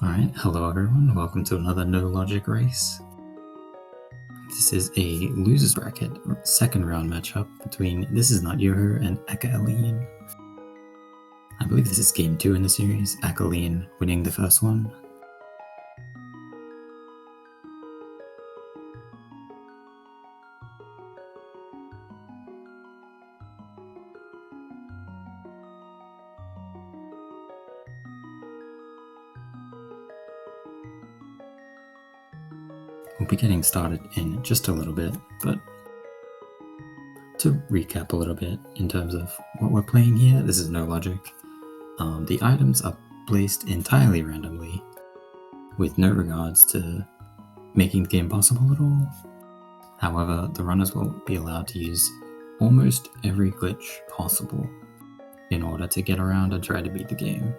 Alright, hello everyone, welcome to another No Logic race. This is a losers bracket, second round matchup between Thisisnotyoho and Akaelyne. I believe this is game 2 in the series, Akaelyne winning the first one. We'll be getting started in just a little bit, but to recap a little bit in terms of what we're playing here, this is No Logic. The items are placed entirely randomly, with no regards to making the game possible at all. However, the runners will be allowed to use almost every glitch possible in order to get around and try to beat the game.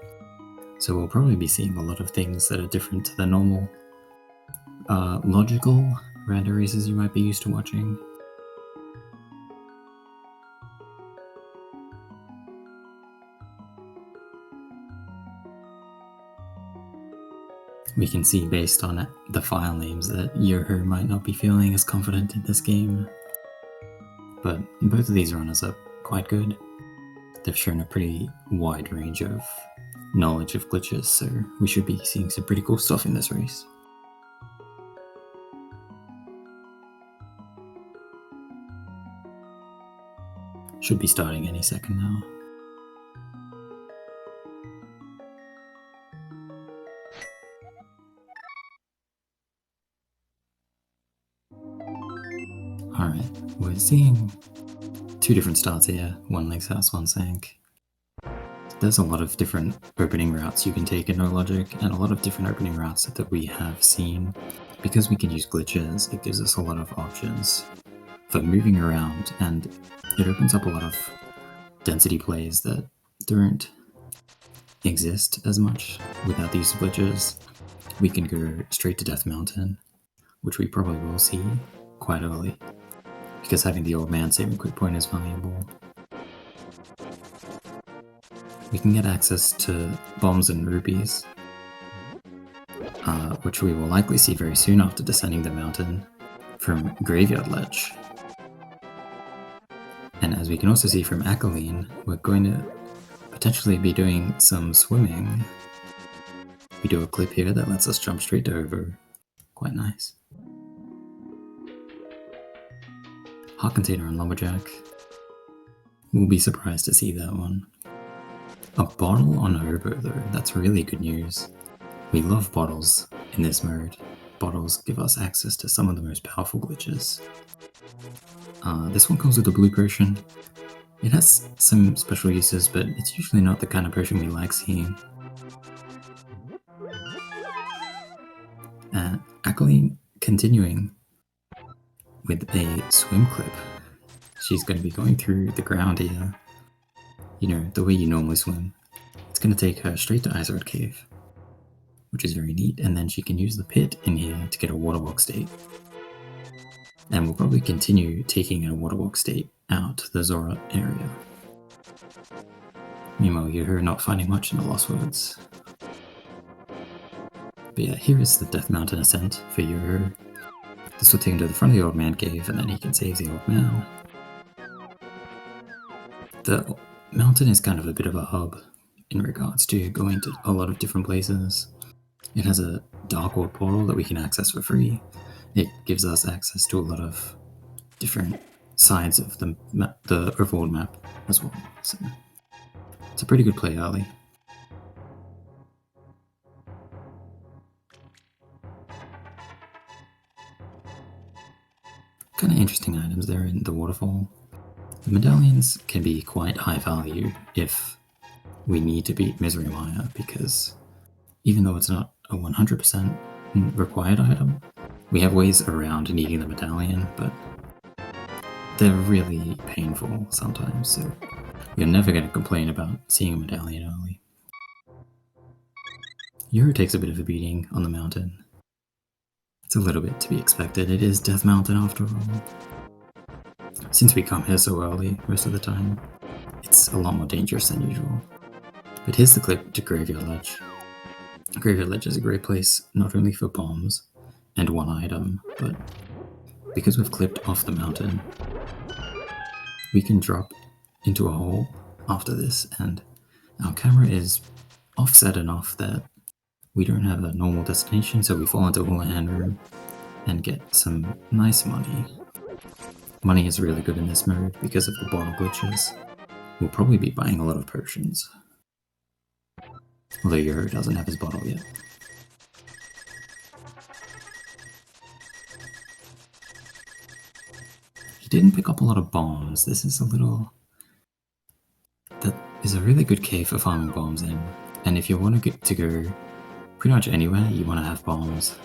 So we'll probably be seeing a lot of things that are different to the normal logical random races you might be used to watching. We can see based on the file names that Yoho might not be feeling as confident in this game. But both of these runners are quite good. They've shown a pretty wide range of knowledge of glitches, so we should be seeing some pretty cool stuff in this race. Should be starting any second now. Alright, we're seeing two different starts here, one Link's House, one Sank. There's a lot of different opening routes you can take in No Logic, and a lot of different opening routes that we have seen. Because we can use glitches, it gives us a lot of options for moving around, and it opens up a lot of density plays that don't exist as much without the use of glitches. We can go straight to Death Mountain, which we probably will see quite early, because having the old man saving quick point is valuable. We can get access to bombs and rupees, which we will likely see very soon after descending the mountain from Graveyard Ledge. And as we can also see from Akaelyne, we're going to potentially be doing some swimming. We do a clip here that lets us jump straight over. Quite nice. Hot Container and Lumberjack. We'll be surprised to see that one. A bottle on Hobo though, that's really good news. We love bottles in this mode. Bottles give us access to some of the most powerful glitches. This one comes with a blue potion. It has some special uses, but it's usually not the kind of potion we like seeing. Akaelyne continuing with a swim clip. She's going to be going through the ground here. You know, the way you normally swim. It's going to take her straight to Iceheart Cave, which is very neat, and then she can use the pit in here to get a waterwalk state. And we'll probably continue taking a waterwalk state out to the Zora area. Meanwhile, Yoho not finding much in the Lost Woods. But yeah, here is the Death Mountain ascent for Yoho. This will take him to the front of the Old Man Cave, and then he can save the Old Man. The mountain is kind of a bit of a hub in regards to going to a lot of different places. It has a Dark World portal that we can access for free. It gives us access to a lot of different sides of the overworld map as well. So it's a pretty good play early. Kind of interesting items there in the waterfall. The medallions can be quite high value if we need to beat Misery Maya, because even though it's not a 100% required item, we have ways around needing the medallion, but they're really painful sometimes, so you're never going to complain about seeing a medallion early. Yoho takes a bit of a beating on the mountain. It's a little bit to be expected. It is Death Mountain after all. Since we come here so early most of the time, it's a lot more dangerous than usual. But here's the clip to Graveyard Ledge. Graveyard Ledge is a great place not only for bombs and one item, but because we've clipped off the mountain, we can drop into a hole after this, and our camera is offset enough that we don't have a normal destination, so we fall into Houlihan Room and get some nice money. Money is really good in this mode because of the bottle glitches. We'll probably be buying a lot of potions. Although Euro doesn't have his bottle yet. He didn't pick up a lot of bombs. This is a little... That is a really good cave for farming bombs in. And if you want to get to go pretty much anywhere, you want to have bombs.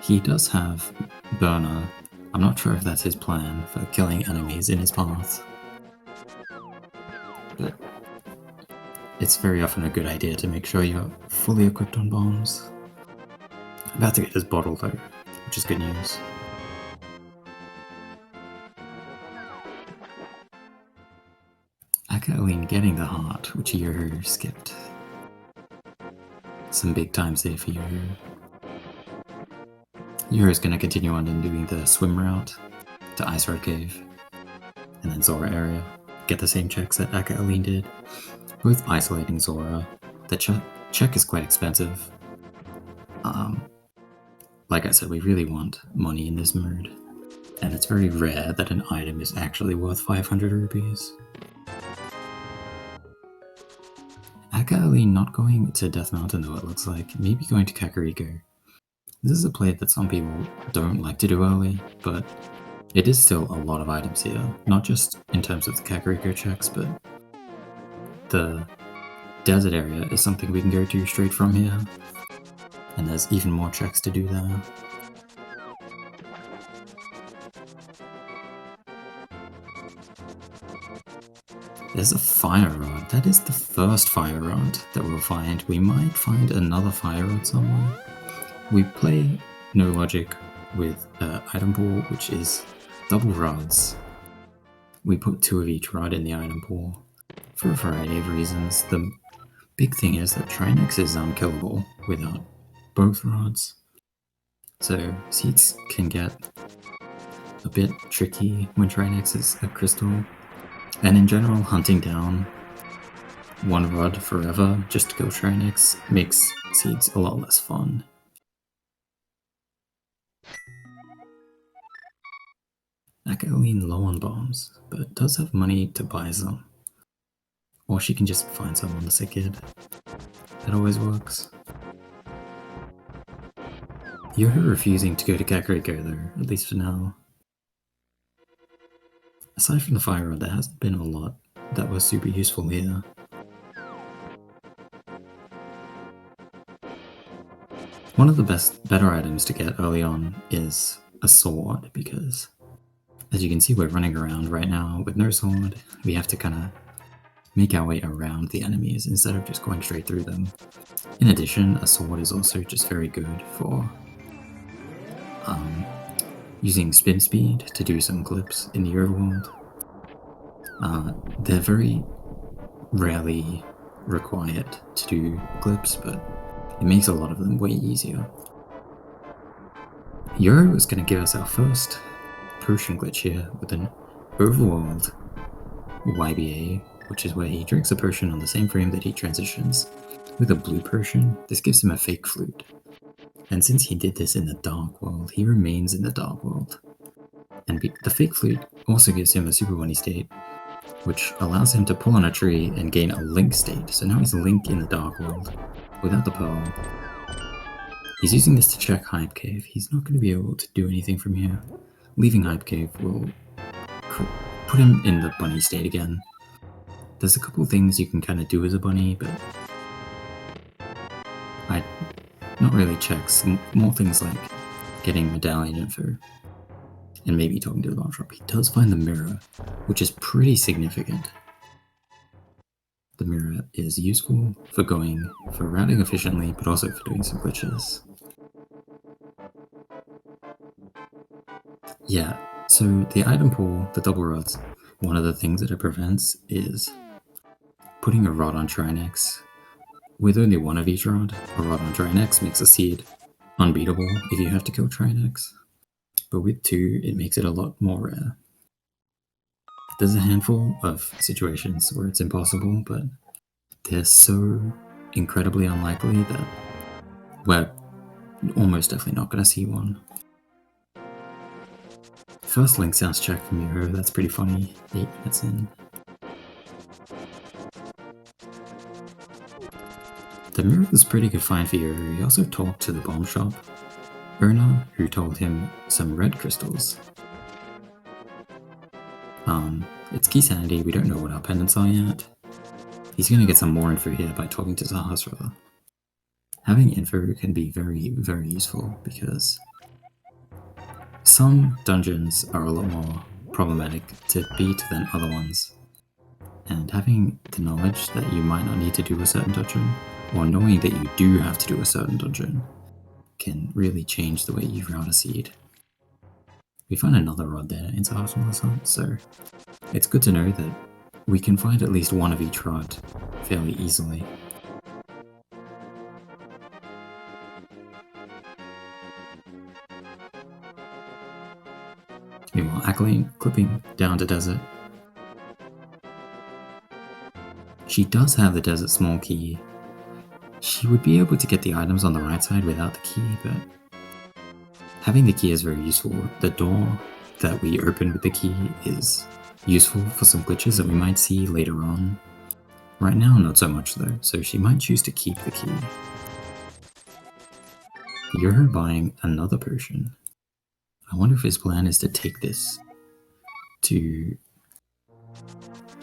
He does have Burner. I'm not sure if that's his plan for killing enemies in his path. But it's very often a good idea to make sure you're fully equipped on bombs. I'm about to get this bottle though, which is good news. Akaelyne getting the heart, which Yoho skipped. Some big time save for Yoho. Yoho's gonna continue on and doing the swim route to Ice Road Cave, and then Zora area. Get the same checks that Akaelyne did, both isolating Zora. The check is quite expensive. Like I said, we really want money in this mode, and it's very rare that an item is actually worth 500 rupees. Akaelyne not going to Death Mountain though, it looks like. Maybe going to Kakariko. This is a play that some people don't like to do early, but it is still a lot of items here. Not just in terms of the Kakariko checks, but the desert area is something we can go to straight from here. And there's even more checks to do there. There's a fire rod. That is the first fire rod that we'll find. We might find another fire rod somewhere. We play no logic with item pool, which is double rods. We put 2 of each rod in the item pool for a variety of reasons. The big thing is that Trinex is unkillable without both rods. So seeds can get a bit tricky when Trinex is a crystal. And in general, hunting down one rod forever just to kill Trinex makes seeds a lot less fun. Akaelyne low on bombs, but does have money to buy some. Or she can just find some on the sick kid. That always works. Yoho refusing to go to Kakariko though, at least for now. Aside from the fire rod, there hasn't been a lot that was super useful here. One of the better items to get early on is a sword, because as you can see, we're running around right now with no sword. We have to kind of make our way around the enemies instead of just going straight through them. In addition, a sword is also just very good for using spin speed to do some clips in the overworld. They're very rarely required to do clips, but it makes a lot of them way easier. Yoho is going to give us our first potion glitch here with an overworld YBA, which is where he drinks a potion on the same frame that he transitions. With a blue potion, this gives him a fake flute. And since he did this in the Dark World, he remains in the Dark World. And the fake flute also gives him a Super Bunny state, which allows him to pull on a tree and gain a Link state. So now he's a Link in the Dark World, without the pearl. He's using this to check Hype Cave. He's not going to be able to do anything from here. Leaving Hype Cave will put him in the bunny state again. There's a couple things you can kind of do as a bunny, but not really checks. More things like getting medallion info and maybe talking to the bomb shop. He does find the mirror, which is pretty significant. The mirror is useful for routing efficiently, but also for doing some glitches. Yeah, so the item pool, the double rods, one of the things that it prevents is putting a rod on Trinex with only one of each rod, a rod on Trinex makes a seed unbeatable if you have to kill Trinex. But with 2, it makes it a lot more rare. There's a handful of situations where it's impossible, but they're so incredibly unlikely that we're almost definitely not going to see one. First Link sounds check from Yoho, that's pretty funny, 8 minutes in. The mirror was pretty good find for Yoho. He also talked to the bomb shop owner, who told him some red crystals. It's key sanity, we don't know what our pendants are yet. He's gonna get some more info here by talking to Sahasrara. Having info can be very, very useful because some dungeons are a lot more problematic to beat than other ones. And having the knowledge that you might not need to do a certain dungeon, or knowing that you do have to do a certain dungeon, can really change the way you route a seed. We find another rod there in Sahasrara's hunt, so it's good to know that we can find at least one of each rod fairly easily. Meanwhile, Akaelyne clipping down to desert. She does have the desert small key. She would be able to get the items on the right side without the key, but having the key is very useful. The door that we open with the key is useful for some glitches that we might see later on. Right now, not so much though, so she might choose to keep the key. Yoho buying another potion. I wonder if his plan is to take this to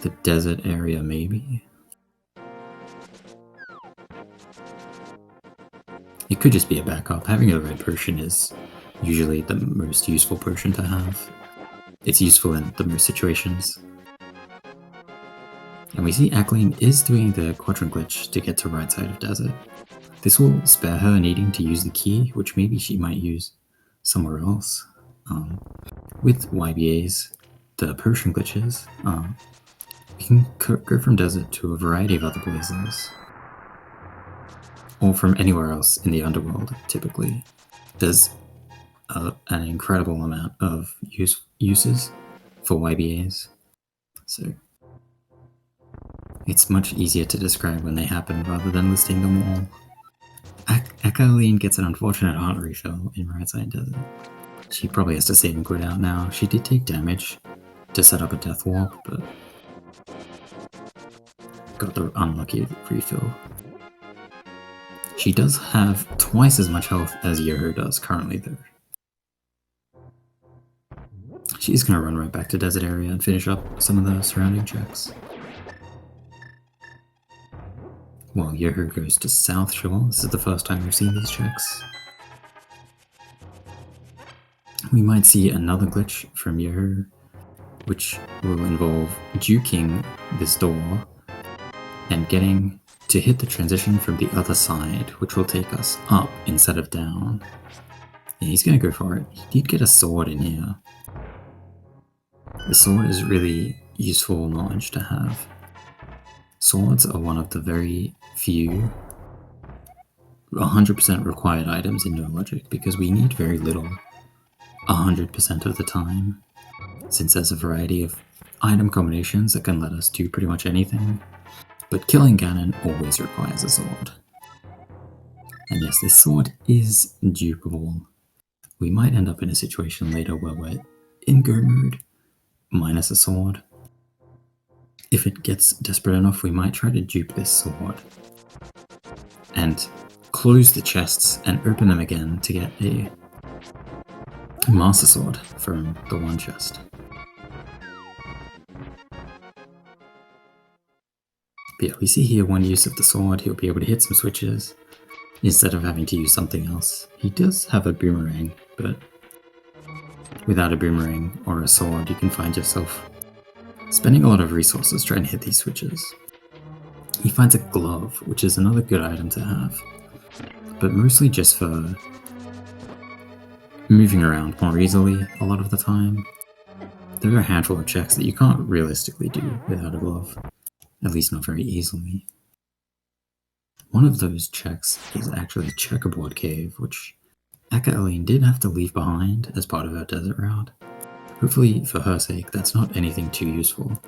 the desert area, maybe? It could just be a backup. Having a red potion is usually the most useful potion to have. It's useful in the most situations. And we see Akaelyne is doing the quadrant glitch to get to right side of desert. This will spare her needing to use the key, which maybe she might use somewhere else. With YBAs, the potion glitches, we can go from desert to a variety of other places. Or from anywhere else in the underworld, typically. There's an incredible amount of uses for YBAs, so it's much easier to describe when they happen rather than listing them all. Akaelyne gets an unfortunate heart refill in right side desert. She probably has to save and quit out now. She did take damage to set up a death walk, but got the unlucky refill. She does have twice as much health as Yoho does currently though. She's gonna run right back to desert area and finish up some of the surrounding checks. While Yoho goes to South Shore, this is the first time we've seen these checks. We might see another glitch from Yoho, which will involve juking this door and getting to hit the transition from the other side, which will take us up instead of down. Yeah, he's gonna go for it. He did get a sword in here. The sword is really useful knowledge to have. Swords are one of the very few 100% required items in No Logic because we need very little 100% of the time, since there's a variety of item combinations that can let us do pretty much anything. But killing Ganon always requires a sword. And yes, this sword is dupeable. We might end up in a situation later where we're in go mode, minus a sword. If it gets desperate enough, we might try to dupe this sword and close the chests and open them again to get a Master Sword from the one chest. But yeah, we see here one use of the sword. He'll be able to hit some switches instead of having to use something else. He does have a boomerang, but without a boomerang or a sword, you can find yourself spending a lot of resources trying to hit these switches. He finds a glove, which is another good item to have, but mostly just for moving around more easily a lot of the time. There are a handful of checks that you can't realistically do without a glove, at least not very easily. one of those checks is actually a checkerboard cave, which Akaelyne did have to leave behind as part of her desert route. Hopefully, for her sake, that's not anything too useful,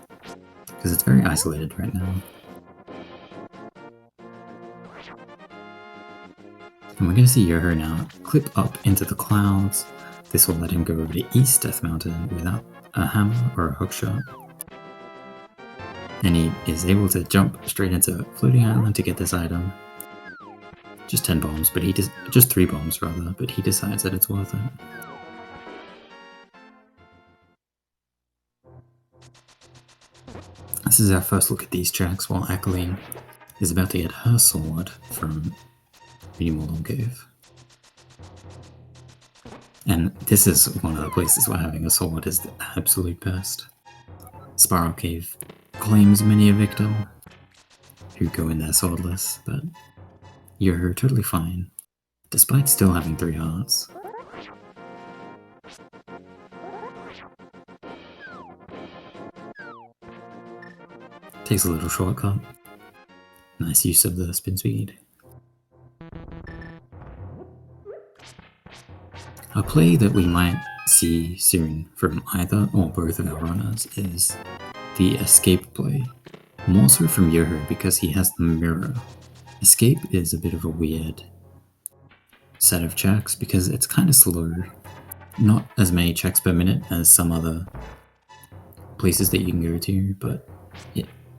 because it's very isolated right now. And we're going to see Yoho now clip up into the clouds. This will let him go over to East Death Mountain without a hammer or a hookshot. And he is able to jump straight into Floating Island to get this item. Just 10 bombs, but just 3 bombs rather, but he decides that it's worth it. This is our first look at these tracks while Akaelyne is about to get her sword from Remortal Cave. And this is one of the places where having a sword is the absolute best. Spiral Cave claims many a victim who go in there swordless, but you're totally fine, despite still having 3 hearts. Takes a little shortcut. Nice use of the spin speed. A play that we might see soon from either or both of our runners is the escape play. More so from Yoho because he has the mirror. Escape is a bit of a weird set of checks because it's kind of slow. Not as many checks per minute as some other places that you can go to, but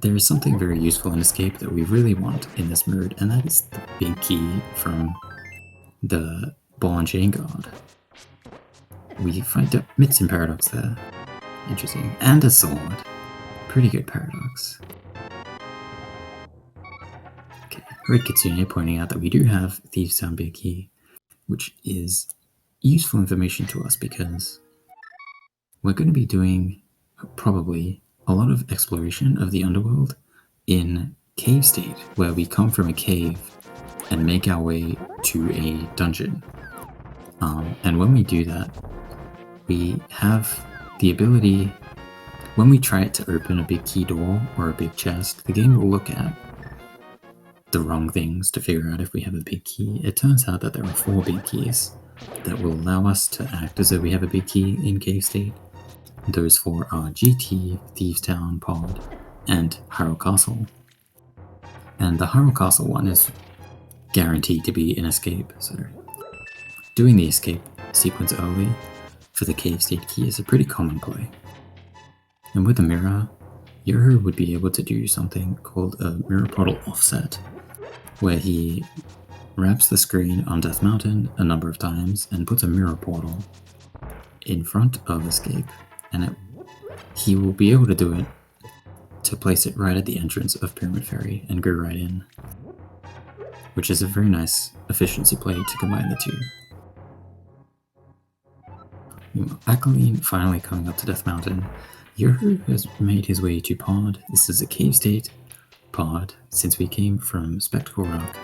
there is something very useful in escape that we really want in this mode, and that is the big key from the ball and chain guard. We find Myths and Paradox there. Interesting. And a sword. Pretty good Paradox. Okay, Red Kitsune pointing out that we do have Thieves Town Big Key, which is useful information to us because we're going to be doing probably a lot of exploration of the underworld in Cave State, where we come from a cave and make our way to a dungeon. And when we do that, we have the ability, when we try to open a big key door or a big chest, the game will look at the wrong things to figure out if we have a big key. It turns out that there are 4 big keys that will allow us to act as though we have a big key in Cave State. Those 4 are GT, Thieves Town, Pod, and Harrow Castle. And the Harrow Castle one is guaranteed to be an escape, so doing the escape sequence early for the Cave State key is a pretty common play. And with a mirror, Yoho would be able to do something called a mirror portal offset, where he wraps the screen on Death Mountain a number of times and puts a mirror portal in front of escape. And he will be able to do it to place it right at the entrance of Pyramid Ferry and go right in, which is a very nice efficiency play to combine the two. Akaelyne finally coming up to Death Mountain. Yoho has made his way to Pod. This is a Cave State pod. Since we came from Spectacle Rock,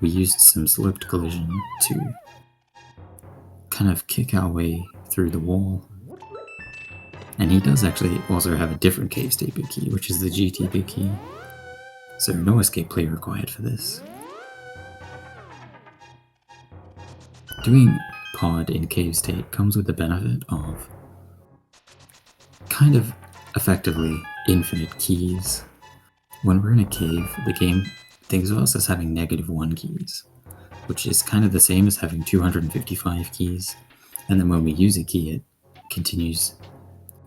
we used some sloped collision to kind of kick our way through the wall. And he does actually also have a different Cave State big key, which is the GT big key. So no escape play required for this. Doing Pod in Cave State comes with the benefit of kind of effectively infinite keys. When we're in a cave, the game thinks of us as having -1 keys, which is kind of the same as having 255 keys. And then when we use a key, it continues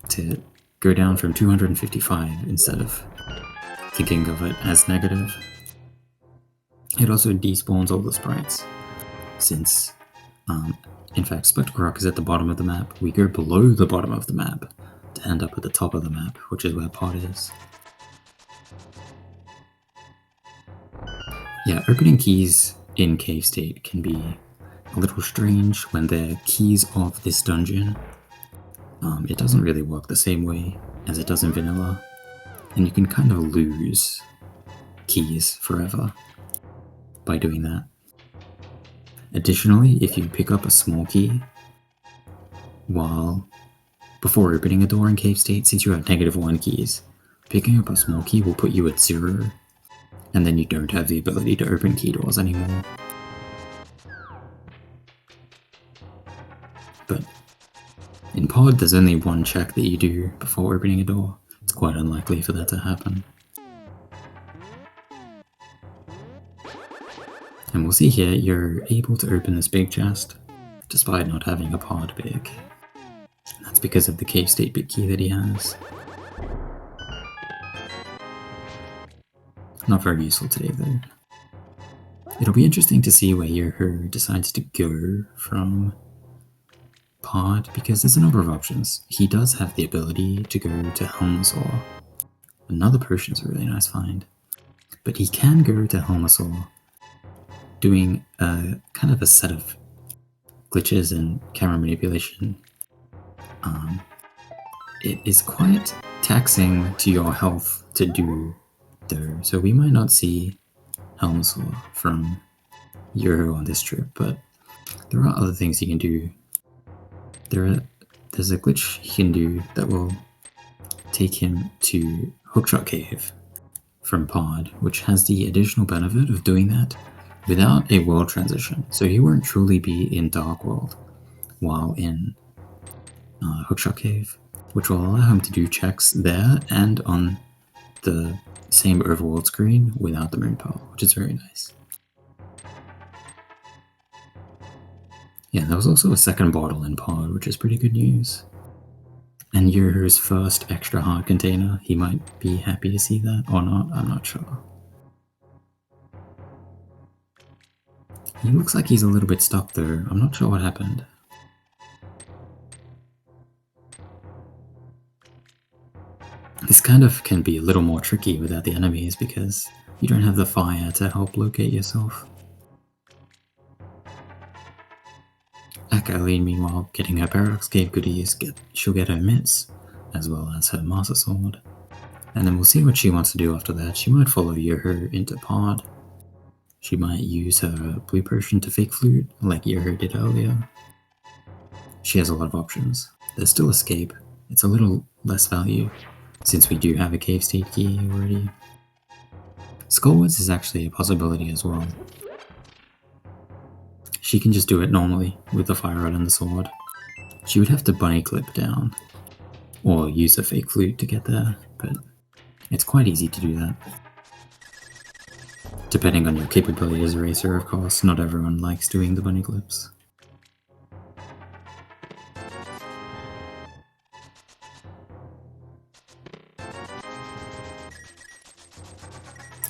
to go down from 255 instead of thinking of it as negative. It also despawns all the sprites. Since, in fact, Spectacle Rock is at the bottom of the map, we go below the bottom of the map to end up at the top of the map, which is where Pod is. Yeah, opening keys in Cave State can be a little strange when they're keys of this dungeon. It doesn't really work the same way as it does in vanilla, and you can kind of lose keys forever by doing that. Additionally, if you pick up a small key before opening a door in Cave State, since you have -1 keys, picking up a small key will put you at 0, and then you don't have the ability to open key doors anymore. But in pod, there's only one check that you do before opening a door. It's quite unlikely for that to happen. And we'll see here, you're able to open this big chest, despite not having a pod big. And that's because of the cave state bit key that he has. Not very useful today though. It'll be interesting to see where Yoho decides to go from pod, because there's a number of options. He does have the ability to go to Helmasaur. Another potion's a really nice find. But he can go to Helmasaur, doing a kind of a set of glitches and camera manipulation. It is quite taxing to your health to do though, so we might not see Helmasaur from Yoho on this trip, but there are other things he can do. There's a glitch he can do that will take him to Hookshot Cave from pod, which has the additional benefit of doing that without a world transition. So he won't truly be in Dark World while in Hookshot Cave, which will allow him to do checks there and on the same overworld screen without the moon pearl, which is very nice. Yeah, there was also a second bottle in pod, which is pretty good news. And Yoho's first extra heart container, he might be happy to see that or not, I'm not sure. He looks like he's a little bit stuck though, I'm not sure what happened. This kind of can be a little more tricky without the enemies because you don't have the fire to help locate yourself. Akaelyne, meanwhile, getting her Paradox Cave goodies, she'll get her mitts, as well as her Master Sword. And then we'll see what she wants to do after that. She might follow Yoho into pod. She might use her blue potion to fake flute, like Yoho did earlier. She has a lot of options. There's still escape. It's a little less value, since we do have a cave state key already. Skullwards is actually a possibility as well. She can just do it normally with the fire rod and the sword. She would have to bunny clip down, or use a fake flute to get there, but it's quite easy to do that. Depending on your capability as a racer, of course, not everyone likes doing the bunny clips.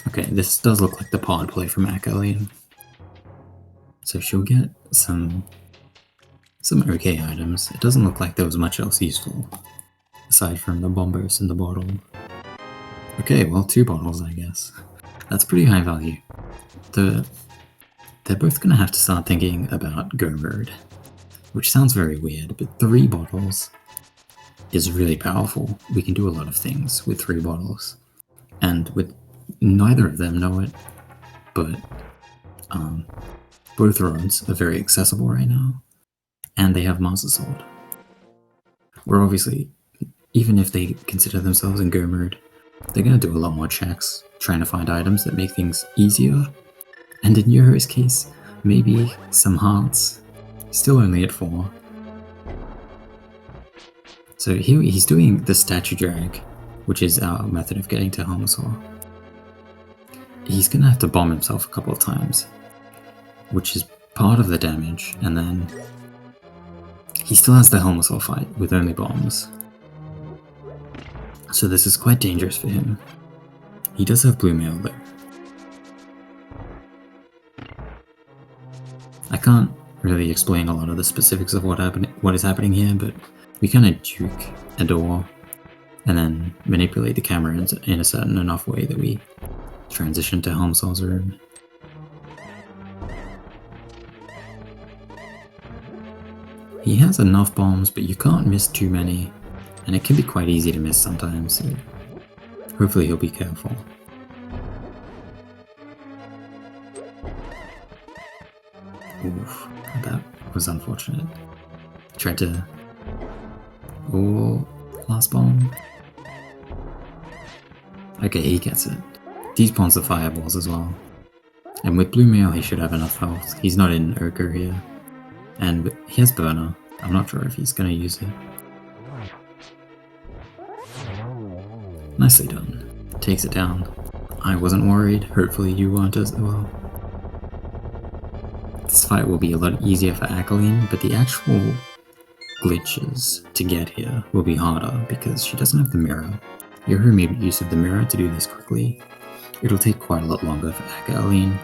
Okay, this does look like the pod play from Akaelyne. So she'll get some okay items. It doesn't look like there was much else useful, aside from the bombos in the bottle. Okay, well, 2 bottles, I guess. That's pretty high value. They're both gonna have to start thinking about go mode, which sounds very weird, but 3 bottles is really powerful. We can do a lot of things with 3 bottles, and with neither of them know it, but both roads are very accessible right now, and they have Master Sword. We're obviously, even if they consider themselves in go mode, they're going to do a lot more checks, trying to find items that make things easier, and in Yoho's case, maybe some hearts. Still only at 4. So here he's doing the statue drag, which is our method of getting to Helmasaur. He's going to have to bomb himself a couple of times, which is part of the damage, and then he still has the Helmasaur fight with only bombs. So this is quite dangerous for him. He does have blue mail though. I can't really explain a lot of the specifics of what is happening here, but we kind of juke a door and then manipulate the camera in a certain enough way that we transition to Helmasaur's room. He has enough bombs, but you can't miss too many, and it can be quite easy to miss sometimes, so hopefully he'll be careful. Oof, that was unfortunate. Tried to... Oh, last bomb. Okay, he gets it. He spawns the fireballs as well. And with blue mail, he should have enough health. He's not in Ochre here. And he has burner. I'm not sure if he's going to use it. Nicely done. Takes it down. I wasn't worried. Hopefully you weren't as well. This fight will be a lot easier for Akaelyne, but the actual glitches to get here will be harder because she doesn't have the mirror. Yoho made use of the mirror to do this quickly. It'll take quite a lot longer for Akaelyne,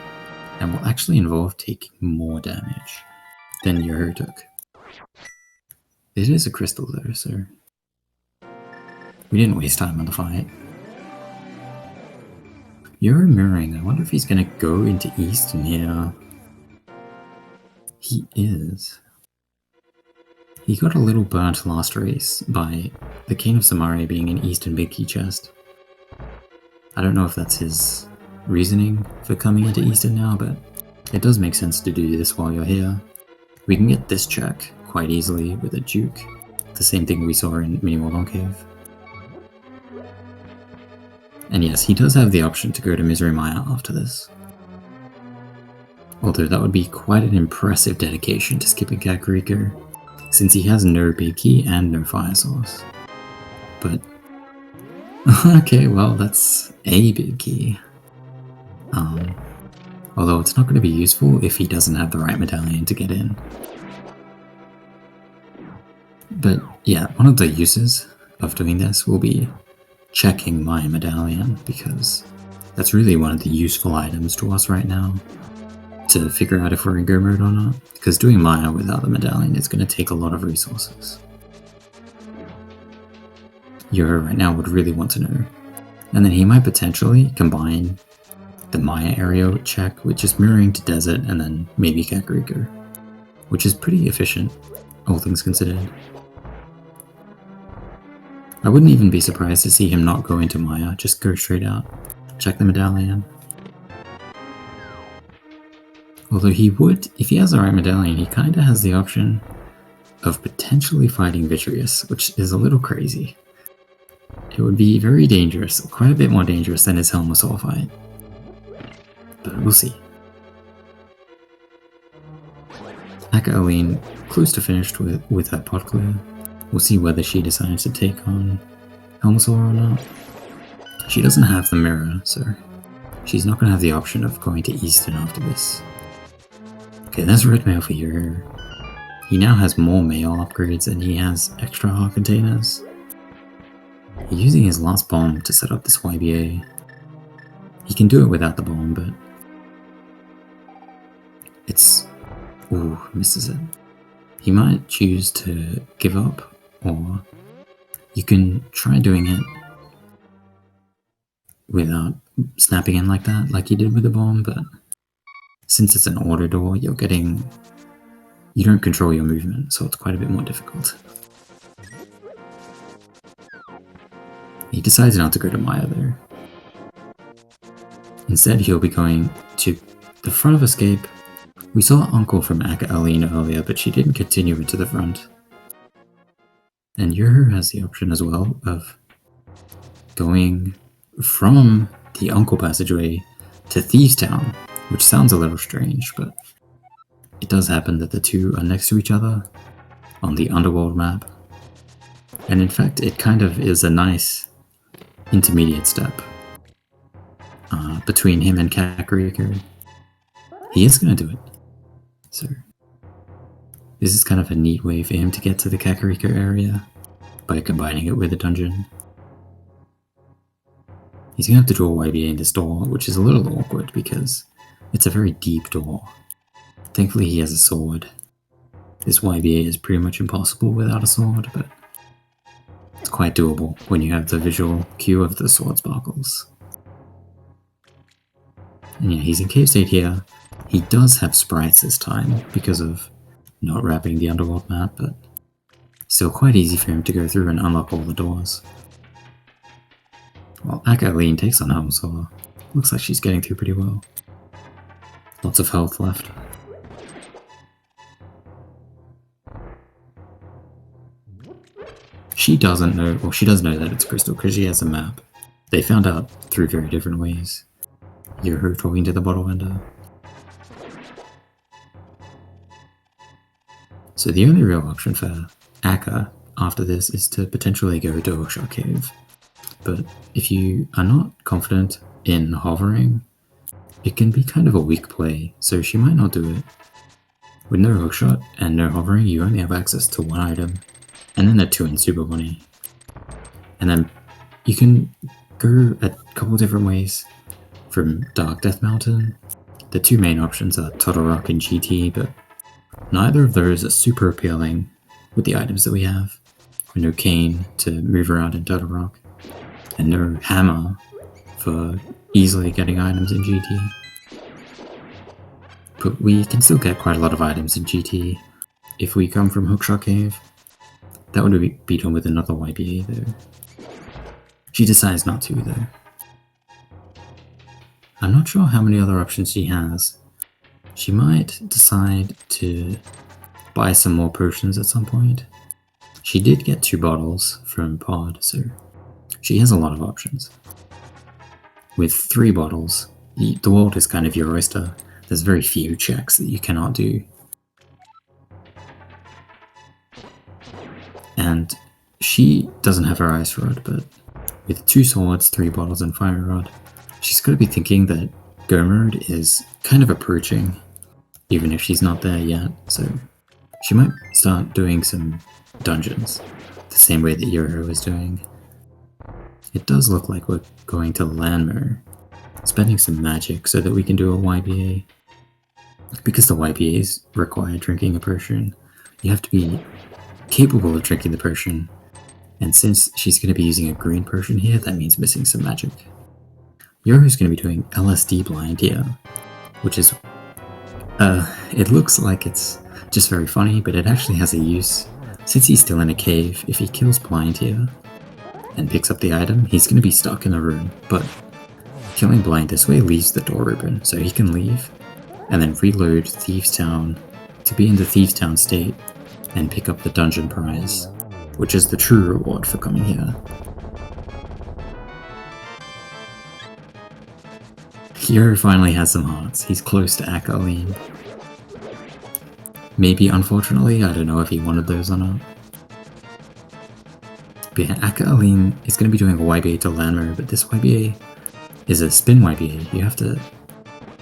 and will actually involve taking more damage than Yoho took. It is a crystal though, so we didn't waste time on the fight. Yoho mirroring, I wonder if he's gonna go into East in here. He is. He got a little burnt last race by the King of Samaria being in East and Big Key Chest. I don't know if that's his reasoning for coming into Eastern now, but it does make sense to do this while you're here. We can get this check quite easily with a Duke. The same thing we saw in Mini World on Cave. And yes, he does have the option to go to Misery Maya after this. Although that would be quite an impressive dedication to skipping Kakariko, since he has no big key and no fire source. But okay, well that's a big key. Although it's not going to be useful if he doesn't have the right medallion to get in. But yeah, one of the uses of doing this will be checking my medallion, because that's really one of the useful items to us right now to figure out if we're in go mode or not, because doing Maya without the medallion is going to take a lot of resources. Yoho right now would really want to know. And then he might potentially combine the Maya area check with just mirroring to Desert and then maybe Kakariko, which is pretty efficient, all things considered. I wouldn't even be surprised to see him not go into Maya, just go straight out, check the medallion. Although he would, if he has the right medallion, he kinda has the option of potentially fighting Vitreous, which is a little crazy. It would be very dangerous, quite a bit more dangerous than his Helmasaur fight. But we'll see. Akaelyne close to finished with her pot clear. We'll see whether she decides to take on Helmasaur or not. She doesn't have the mirror, so she's not going to have the option of going to Eastern after this. Okay, that's red mail for you. He now has more mail upgrades and he has extra heart containers. He's using his last bomb to set up this YBA. He can do it without the bomb, but it's... ooh, misses it. He might choose to give up, or you can try doing it without snapping in like that, like you did with the bomb, but since it's an auto door, you don't control your movement, so it's quite a bit more difficult. He decides not to go to Maya though. Instead, he'll be going to the front of Escape. We saw Uncle from Akaelyne earlier, but she didn't continue into the front. And Yoho has the option as well of going from the Uncle passageway to Thieves Town, which sounds a little strange, but it does happen that the two are next to each other on the Underworld map. And in fact, it kind of is a nice intermediate step between him and Kakariko. He is going to do it. So this is kind of a neat way for him to get to the Kakariko area by combining it with a dungeon. He's going to have to draw YBA in this door, which is a little awkward because it's a very deep door. Thankfully he has a sword. This YBA is pretty much impossible without a sword, but it's quite doable when you have the visual cue of the sword sparkles. And yeah, he's in Cave State here. He does have sprites this time because of not wrapping the Underworld map, but still quite easy for him to go through and unlock all the doors. Well, Akaelyne takes on Helmasaur. Looks like she's getting through pretty well. Lots of health left. She doesn't know, well she does know that it's Crystal because she has a map. They found out through very different ways. You're her talking to the bottle vendor. So the only real option for Akka after this is to potentially go to Hookshot Cave. But if you are not confident in hovering, it can be kind of a weak play, so she might not do it. With no hookshot and no hovering, you only have access to one item, and then a 2 and Super Bunny. And then you can go a couple different ways from Dark Death Mountain. The two main options are Turtle Rock and GT, but neither of those are super appealing with the items that we have. With no cane to move around in Turtle Rock, and no hammer for easily getting items in GT. But we can still get quite a lot of items in GT if we come from Hookshot Cave. That would be done with another YBA though. She decides not to though. I'm not sure how many other options she has. She might decide to buy some more potions at some point. She did get 2 bottles from Pod, so she has a lot of options. With 3 bottles, the world is kind of your oyster. There's very few checks that you cannot do. And she doesn't have her Ice Rod, but with 2 swords, 3 bottles, and Fire Rod, she's got to be thinking that Go Mode is kind of approaching, even if she's not there yet, so she might start doing some dungeons, the same way that Yoho is doing. It does look like we're going to Landmer, spending some magic so that we can do a YBA. Because the YBAs require drinking a potion, you have to be capable of drinking the potion, and since she's going to be using a green potion here, that means missing some magic. Yoho's going to be doing LSD blind here, which is, it looks like it's just very funny, but it actually has a use. Since he's still in a cave, if he kills blind here and picks up the item, he's going to be stuck in a room, but killing blind this way leaves the door open, so he can leave and then reload Thieves Town to be in the Thieves Town state and pick up the dungeon prize, which is the true reward for coming here. Yoho finally has some hearts. He's close to Akaelyne. Maybe, unfortunately, I don't know if he wanted those or not. But yeah, Akaelyne is going to be doing a YBA to Landmer, but this YBA is a spin YBA. You have to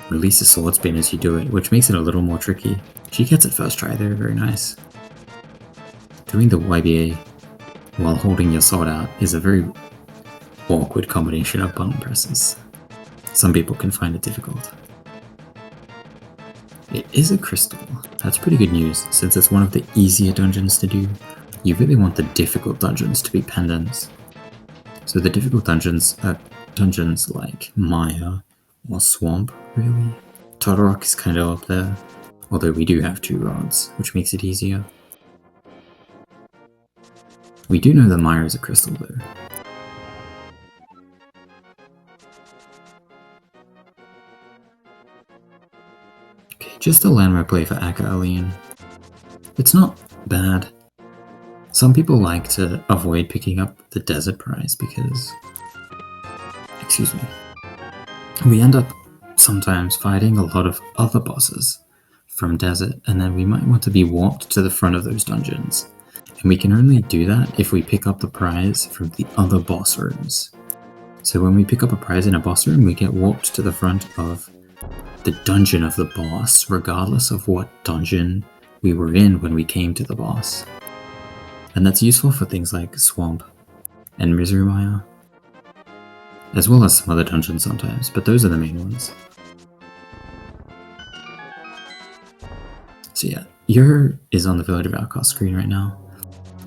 release a sword spin as you do it, which makes it a little more tricky. She gets it first try there, very nice. Doing the YBA while holding your sword out is a very awkward combination of button presses. Some people can find it difficult. It is a crystal. That's pretty good news, since it's one of the easier dungeons to do. You really want the difficult dungeons to be pendants. So the difficult dungeons are dungeons like Maya or Swamp, really. Turtle Rock is kind of up there, although we do have 2 rods, which makes it easier. We do know that Maya is a crystal though. Okay, just a Landmark play for Akaelyne. It's not bad. Some people like to avoid picking up the desert prize because, excuse me, we end up sometimes fighting a lot of other bosses from desert, and then we might want to be warped to the front of those dungeons. And we can only do that if we pick up the prize from the other boss rooms. So when we pick up a prize in a boss room, we get warped to the front of the dungeon of the boss, regardless of what dungeon we were in when we came to the boss. And that's useful for things like Swamp and Misery Maya, as well as some other dungeons sometimes, but those are the main ones. So yeah, Yoho is on the Village of Outcast screen right now.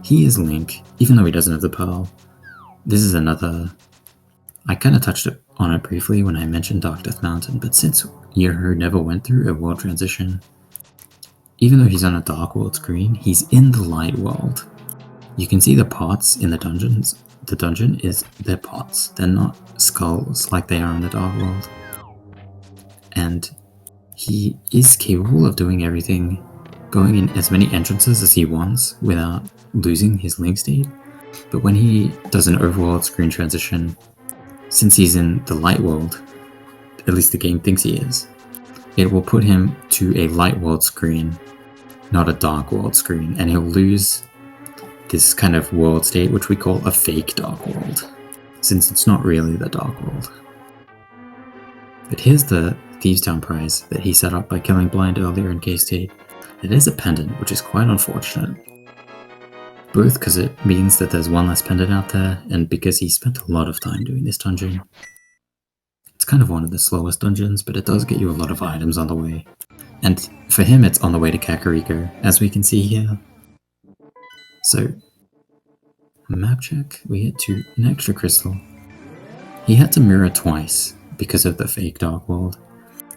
He is Link, even though he doesn't have the Pearl. This is another... I kind of touched on it briefly when I mentioned Dark Death Mountain, but since Yoho never went through a world transition, even though he's on a Dark World screen, he's in the Light World. You can see the pots in the dungeons. The dungeon is their pots. They're not skulls like they are in the Dark World. And he is capable of doing everything, going in as many entrances as he wants without losing his Link state. But when he does an overworld screen transition, since he's in the Light World, at least the game thinks he is, it will put him to a light world screen, not a dark world screen, and he'll lose this kind of world state which we call a fake dark world, since it's not really the dark world. But here's the Thieves Town prize that he set up by killing Blind earlier in K-State. It is a pendant, which is quite unfortunate. Both because it means that there's one less pendant out there, and because he spent a lot of time doing this dungeon. It's kind of one of the slowest dungeons, but it does get you a lot of items on the way. And for him, it's on the way to Kakariko, as we can see here. So, map check, we get to an extra crystal. He had to mirror twice because of the fake dark world.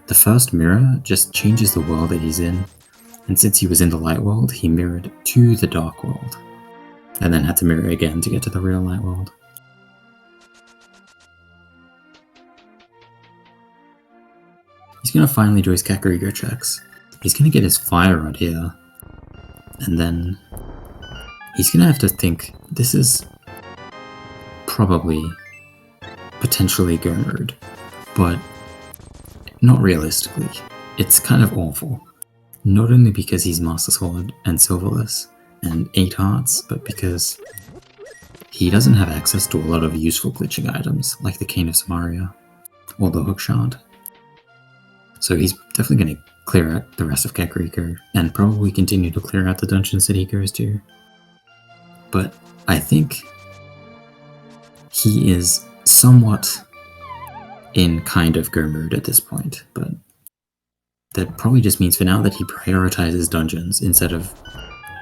The first mirror just changes the world that he's in, and since he was in the light world, he mirrored to the dark world, and then had to mirror again to get to the real light world. He's gonna finally do his Kakariko checks. He's gonna get his fire rod here, and then he's gonna have to think, this is probably potentially go mode, but not realistically. It's kind of awful. Not only because he's Master Sword and Silverless and 8 hearts, but because he doesn't have access to a lot of useful glitching items like the Cane of Samaria or the Hook Shard. So he's definitely going to clear out the rest of Kakariko and probably continue to clear out the dungeons that he goes to. But I think he is somewhat in kind of go mode at this point, but that probably just means for now that he prioritizes dungeons instead of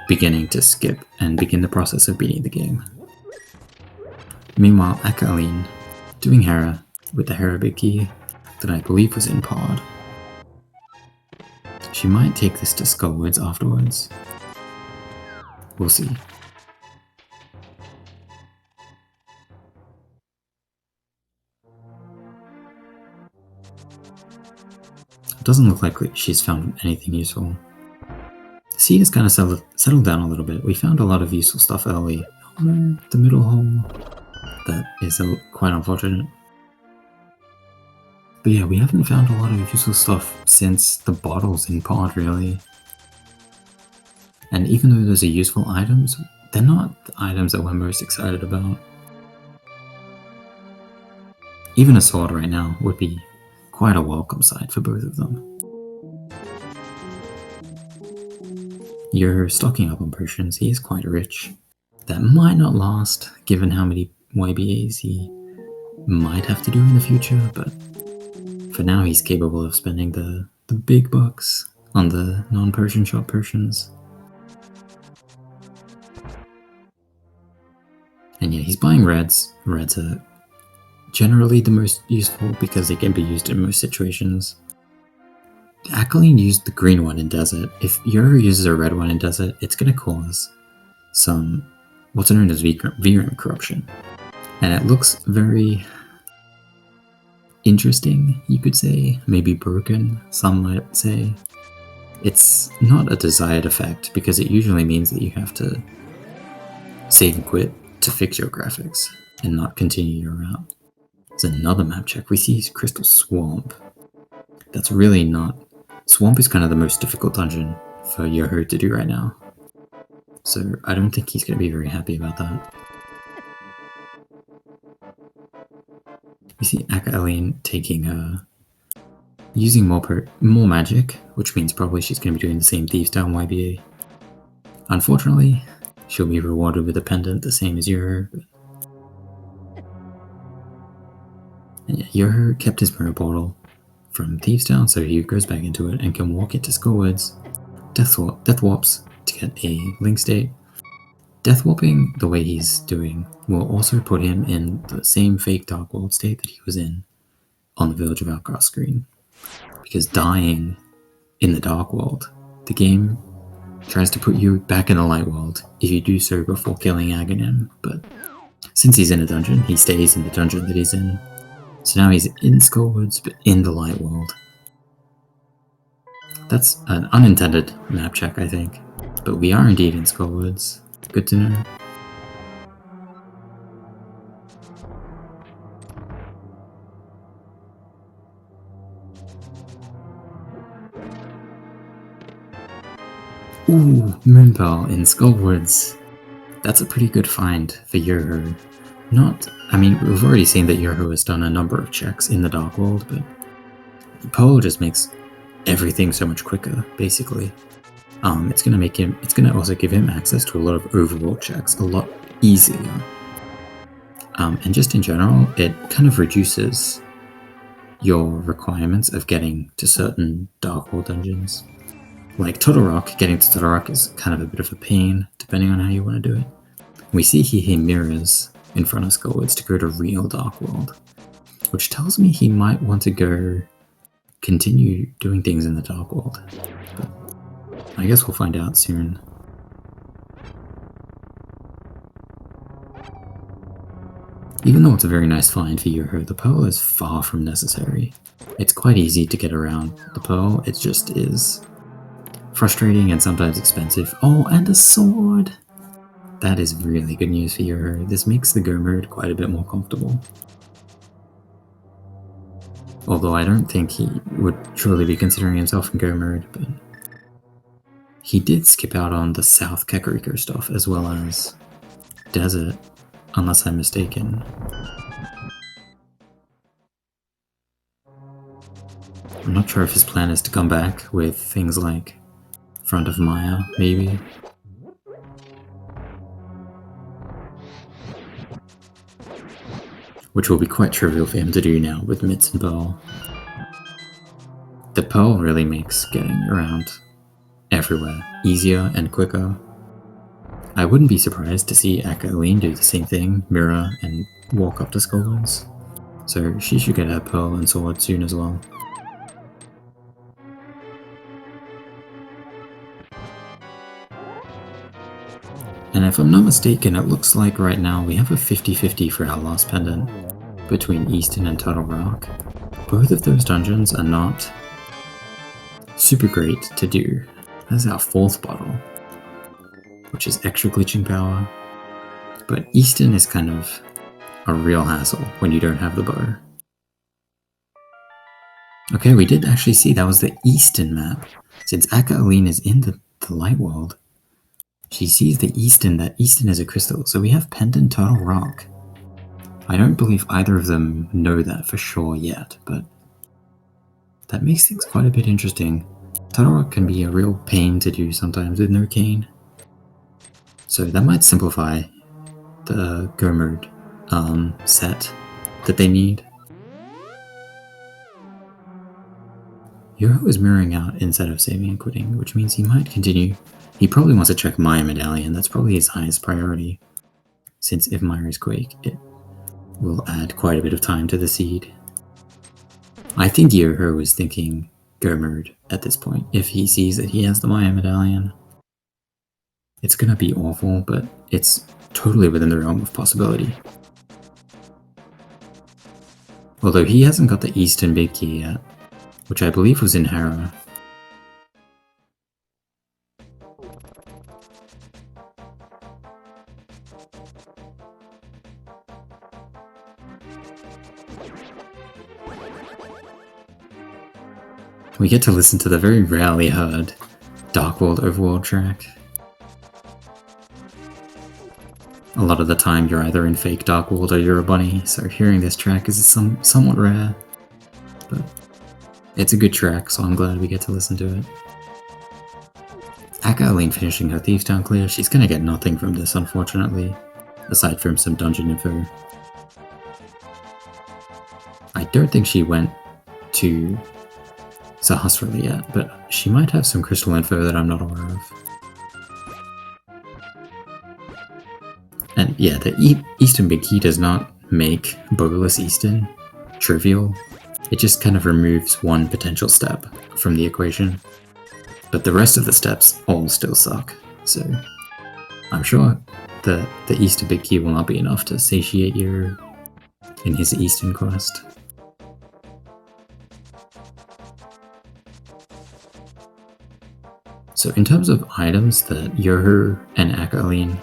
beginning to skip and begin the process of beating the game. Meanwhile, Akaelyne doing Hera with the Hera Big Key that I believe was in pod. She might take this to Skullwoods afterwards. We'll see. It doesn't look like she's found anything useful. The seed has kind of settled down a little bit. We found a lot of useful stuff early. Oh no, the middle hole. That is quite unfortunate. But yeah, we haven't found a lot of useful stuff since the bottles in pod, really. And even though those are useful items, they're not the items that we're most excited about. Even a sword right now would be quite a welcome sight for both of them. You're stocking up on potions, he is quite rich. That might not last, given how many YBAs he might have to do in the future, but for now he's capable of spending the big bucks on the non-potion shop potions. And yeah, he's buying reds. Reds are generally the most useful because they can be used in most situations. Akaelyne used the green one in Desert. If Yoru uses a red one in Desert, it's going to cause some what's known as VRAM corruption. And it looks very interesting, you could say. Maybe broken, some might say. It's not a desired effect because it usually means that you have to save and quit to fix your graphics and not continue your route. There's another map check. We see Crystal Swamp. That's really not... Swamp is kind of the most difficult dungeon for Yoho to do right now. So I don't think he's going to be very happy about that. We see Akaelyne taking using more magic, which means probably she's going to be doing the same Thieves Town YBA. Unfortunately, she'll be rewarded with a pendant the same as Yoho. And yeah, Yoho kept his mirror portal from Thieves Town, so he goes back into it and can walk into Skullwoods, death warps to get a link state. Death warping the way he's doing will also put him in the same fake Dark World state that he was in on the Village of Outcast screen. Because dying in the Dark World, the game tries to put you back in the Light World if you do so before killing Akaelyne, but since he's in a dungeon, he stays in the dungeon that he's in. So now he's in Skullwoods, but in the Light World. That's an unintended map check, I think. But we are indeed in Skullwoods. Good to know. Ooh, Moonpearl in Skullwoods. That's a pretty good find for Yoho. I mean, we've already seen that Yoho has done a number of checks in the Dark World, but Pearl just makes everything so much quicker, basically. It's gonna also give him access to a lot of overworld checks a lot easier. And just in general, it kind of reduces your requirements of getting to certain Dark World dungeons. Like Turtle Rock, getting to Turtle Rock is kind of a bit of a pain, depending on how you want to do it. We see he mirrors in front of Skullwoods to go to real Dark World, which tells me he might want to continue doing things in the Dark World. But I guess we'll find out soon. Even though it's a very nice find for Yoho, the Pearl is far from necessary. It's quite easy to get around the Pearl, it just is frustrating and sometimes expensive. Oh, and a sword! That is really good news for Yoho. This makes the Go mode quite a bit more comfortable. Although I don't think he would truly be considering himself in Go mode, but he did skip out on the South Kakariko stuff as well as Desert, unless I'm mistaken. I'm not sure if his plan is to come back with things like Front of Maya, maybe. Which will be quite trivial for him to do now with Mitts and Pearl. The Pearl really makes getting around everywhere easier and quicker. I wouldn't be surprised to see Akaelyne do the same thing, mirror, and walk up to Skullwoods. So she should get her Pearl and sword soon as well. And if I'm not mistaken, it looks like right now we have a 50-50 for our last pendant between Eastern and Turtle Rock. Both of those dungeons are not super great to do. That's our 4th bottle, which is extra glitching power. But Eastern is kind of a real hassle when you don't have the bow. Okay, we did actually see that was the Eastern map. Since Akaelyne is in the Light World, she sees that Eastern is a crystal, so we have Pendant Turtle Rock. I don't believe either of them know that for sure yet, but that makes things quite a bit interesting. Turtle Rock can be a real pain to do sometimes with no cane. So that might simplify the Go mode set that they need. Yoho is mirroring out instead of saving and quitting, which means he might continue. He probably wants to check Maya Medallion, that's probably his highest priority, since if Maya is Quake, it will add quite a bit of time to the seed. I think Yoho is thinking Go mode at this point, if he sees that he has the Maya Medallion. It's gonna be awful, but it's totally within the realm of possibility. Although he hasn't got the Eastern Big Key yet, which I believe was in Hera. We get to listen to the very rarely heard Dark World Overworld track. A lot of the time you're either in fake Dark World or you're a bunny, so hearing this track is somewhat rare. But it's a good track, so I'm glad we get to listen to it. Akaelyne finishing her Thief Town clear, she's gonna get nothing from this unfortunately, aside from some dungeon info. I don't think she went to Sahasrali yet, but she might have some crystal info that I'm not aware of. And yeah, the Eastern Big Key does not make Bowless Eastern trivial. It just kind of removes one potential step from the equation. But the rest of the steps all still suck, so I'm sure the Eastern Big Key will not be enough to satiate you in his Eastern quest. So in terms of items that Yoho and Akaelyne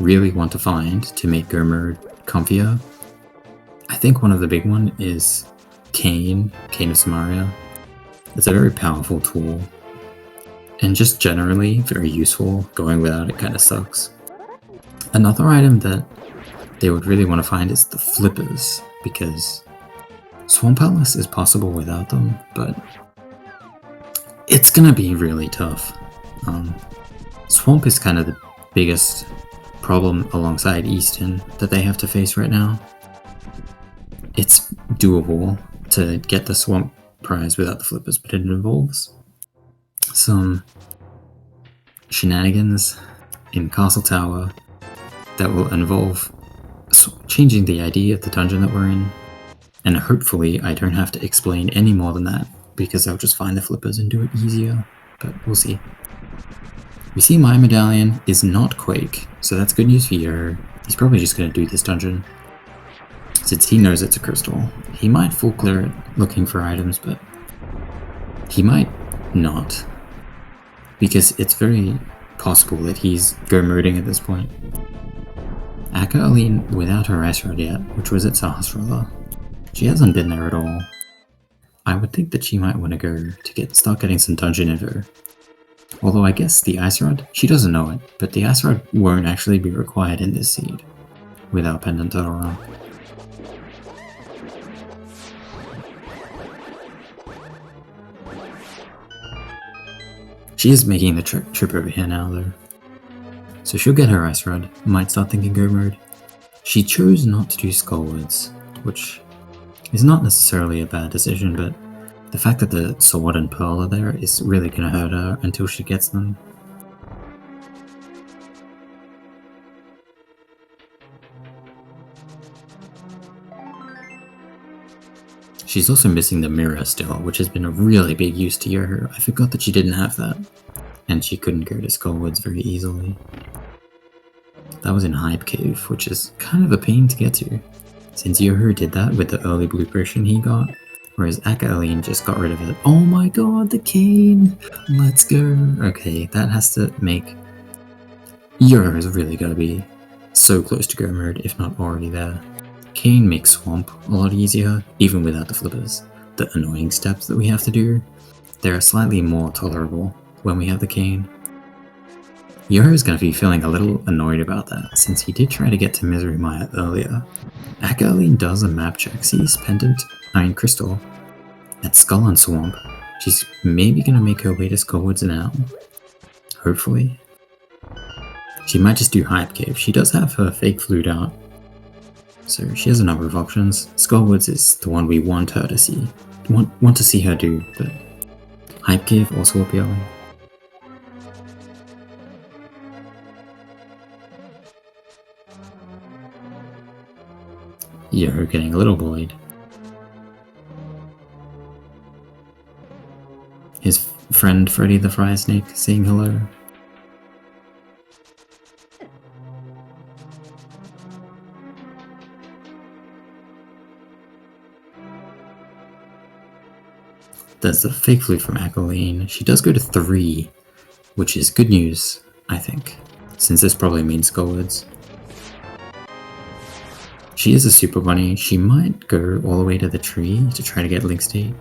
really want to find to make Go mode comfier, I think one of the big one is Cane of Samaria. It's a very powerful tool. And just generally very useful. Going without it kind of sucks. Another item that they would really want to find is the flippers, because Swamp Palace is possible without them, but it's gonna be really tough. Swamp is kind of the biggest problem alongside Easton that they have to face right now. It's doable to get the Swamp prize without the flippers, but it involves some shenanigans in Castle Tower that will involve changing the ID of the dungeon that we're in, and hopefully I don't have to explain any more than that, because I'll just find the flippers and do it easier, but we'll see. We see my medallion is not Quake, so that's good news for Yo. He's probably just going to do this dungeon, since he knows it's a crystal. He might full clear it looking for items, but he might not, because it's very possible that he's go-moding at this point. Akaelyne without her ice rod yet, which was at Sahasrara. She hasn't been there at all. I would think that she might want to go to start getting some dungeon info. Although I guess the ice rod, she doesn't know it, but the ice rod won't actually be required in this seed without Pendant Totoro. She is making the trip over here now though. So she'll get her ice rod, might start thinking go mode. She chose not to do Skullwards, which is not necessarily a bad decision, but the fact that the sword and pearl are there is really gonna hurt her until she gets them. She's also missing the mirror still, which has been a really big use to Yo. I forgot that she didn't have that, and she couldn't go to Skullwards very easily. That was in Hype Cave, which is kind of a pain to get to, since Yo did that with the early blue potion he got, whereas Akaelyne just got rid of it. Oh my god, the cane! Let's go! Okay, that has to make... Yo is really gonna be so close to go mode, if not already there. Cane makes Swamp a lot easier, even without the flippers. The annoying steps that we have to do, they're slightly more tolerable when we have the cane. Yo is going to be feeling a little annoyed about that, since he did try to get to Misery Maya earlier. Akaelyne does a map check, sees Pendant Iron Crystal at Skull and Swamp. She's maybe going to make her way to Skullwards now. Hopefully. She might just do Hype Cave. She does have her fake flute out, so she has a number of options. Skullwards is the one we want her to see. Want to see her do, but Hype Cave also appealing. Yo getting a little bullied. His friend Freddy the Fire Snake saying hello. That's the fake flute from Akaelyne. She does go to 3, which is good news, I think, since this probably means Skullwards. She is a super bunny. She might go all the way to the tree to try to get Link State.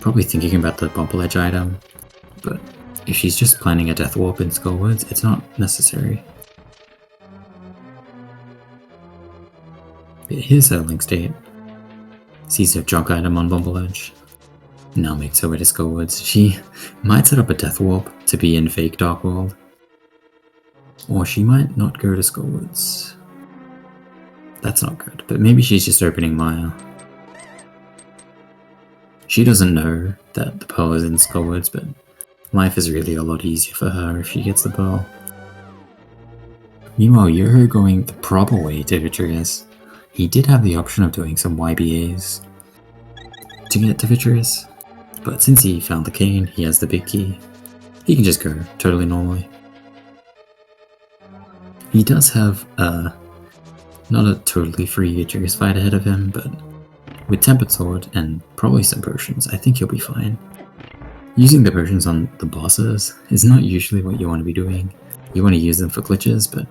Probably thinking about the Bumble Edge item, but if she's just planning a Death Warp in Skullwards, it's not necessary. But here's her Link State. Sees her junk item on Bumble Edge. Now makes her way to Skullwards. She might set up a Death Warp to be in fake Dark World. Or she might not go to Skullwards. That's not good, but maybe she's just opening Maya. She doesn't know that the pearl is in Skullwards, but life is really a lot easier for her if she gets the pearl. Meanwhile, Yo going the proper way to Vitreous. He did have the option of doing some YBAs to get to Vitreous, but since he found the cane, he has the big key. He can just go totally normally. He does have not a totally free Vitreous fight ahead of him, but with Tempered Sword and probably some potions, I think he'll be fine. Using the potions on the bosses is not usually what you want to be doing. You want to use them for glitches, but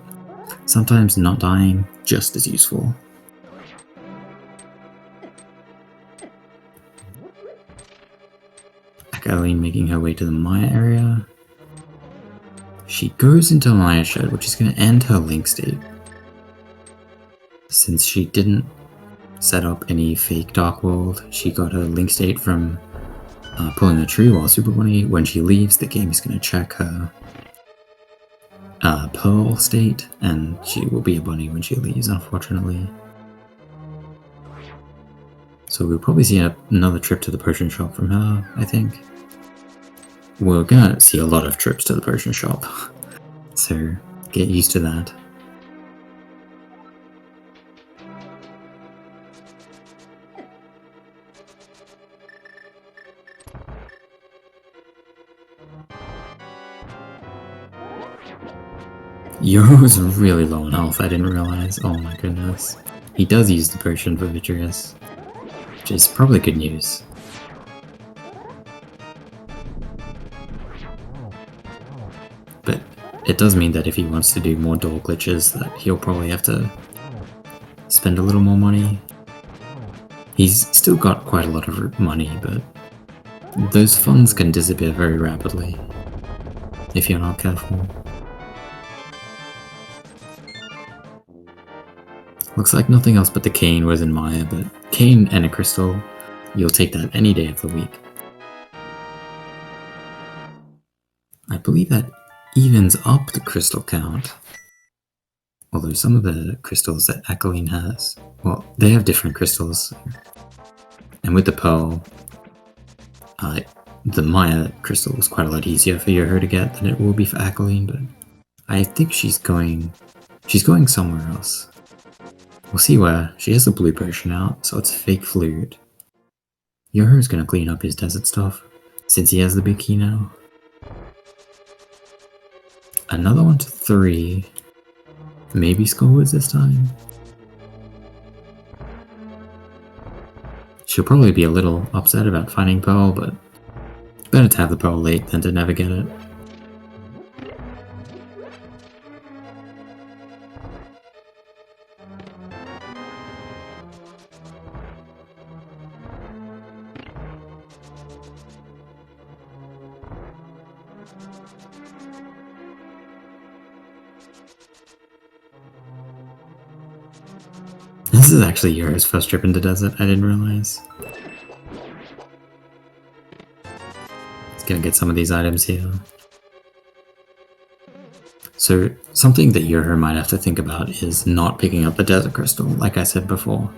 sometimes not dying just as useful. Akaelyne making her way to the Maya area. she goes into Maya Shed, which is going to end her link state. Since she didn't set up any fake Dark World, she got her link state from pulling a tree while Super Bunny. When she leaves, the game is going to check her Pearl state, and she will be a bunny when she leaves, unfortunately. So we'll probably see another trip to the potion shop from her, I think. We're gonna see a lot of trips to the potion shop, so get used to that. Yo's really low on health, I didn't realize. Oh my goodness. He does use the potion for Vitreous, which is probably good news. But it does mean that if he wants to do more door glitches, that he'll probably have to spend a little more money. He's still got quite a lot of money, but those funds can disappear very rapidly if you're not careful. Looks like nothing else but the cane was in Maya, but cane and a crystal, you'll take that any day of the week. I believe that evens up the crystal count. Although some of the crystals that Akaelyne has, well, they have different crystals. And with the pearl, the Maya crystal was quite a lot easier for her to get than it will be for Akaelyne, but I think she's going somewhere else. We'll see where. She has the blue potion out, so it's fake flute. Yoho's gonna clean up his desert stuff, since he has the big key now. Another one to 3. Maybe Skullwoods this time? She'll probably be a little upset about finding Pearl, but better to have the Pearl late than to never get it. This is actually Yoho's first trip into desert, I didn't realize. Let's go get some of these items here. So, something that Yoho might have to think about is not picking up the desert crystal, like I said before.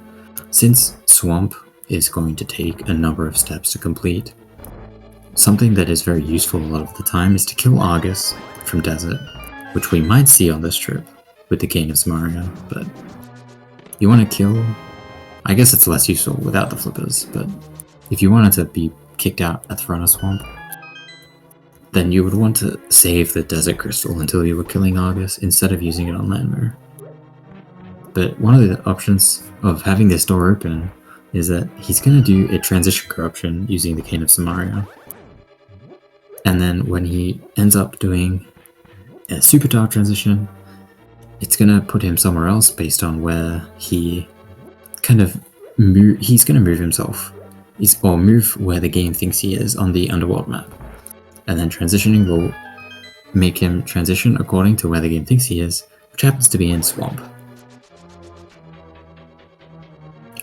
Since Swamp is going to take a number of steps to complete, something that is very useful a lot of the time is to kill Argus from desert, which we might see on this trip with the Cane of Samaria, but you want to kill... I guess it's less useful without the flippers, but if you wanted to be kicked out at the front of Swamp, then you would want to save the desert crystal until you were killing Argus instead of using it on Landmer. But one of the options of having this door open is that he's going to do a transition corruption using the Cane of Samaria. And then when he ends up doing a super dark transition, it's going to put him somewhere else based on where he kind of he's going to move himself, or move where the game thinks he is on the underworld map. And then transitioning will make him transition according to where the game thinks he is, which happens to be in Swamp.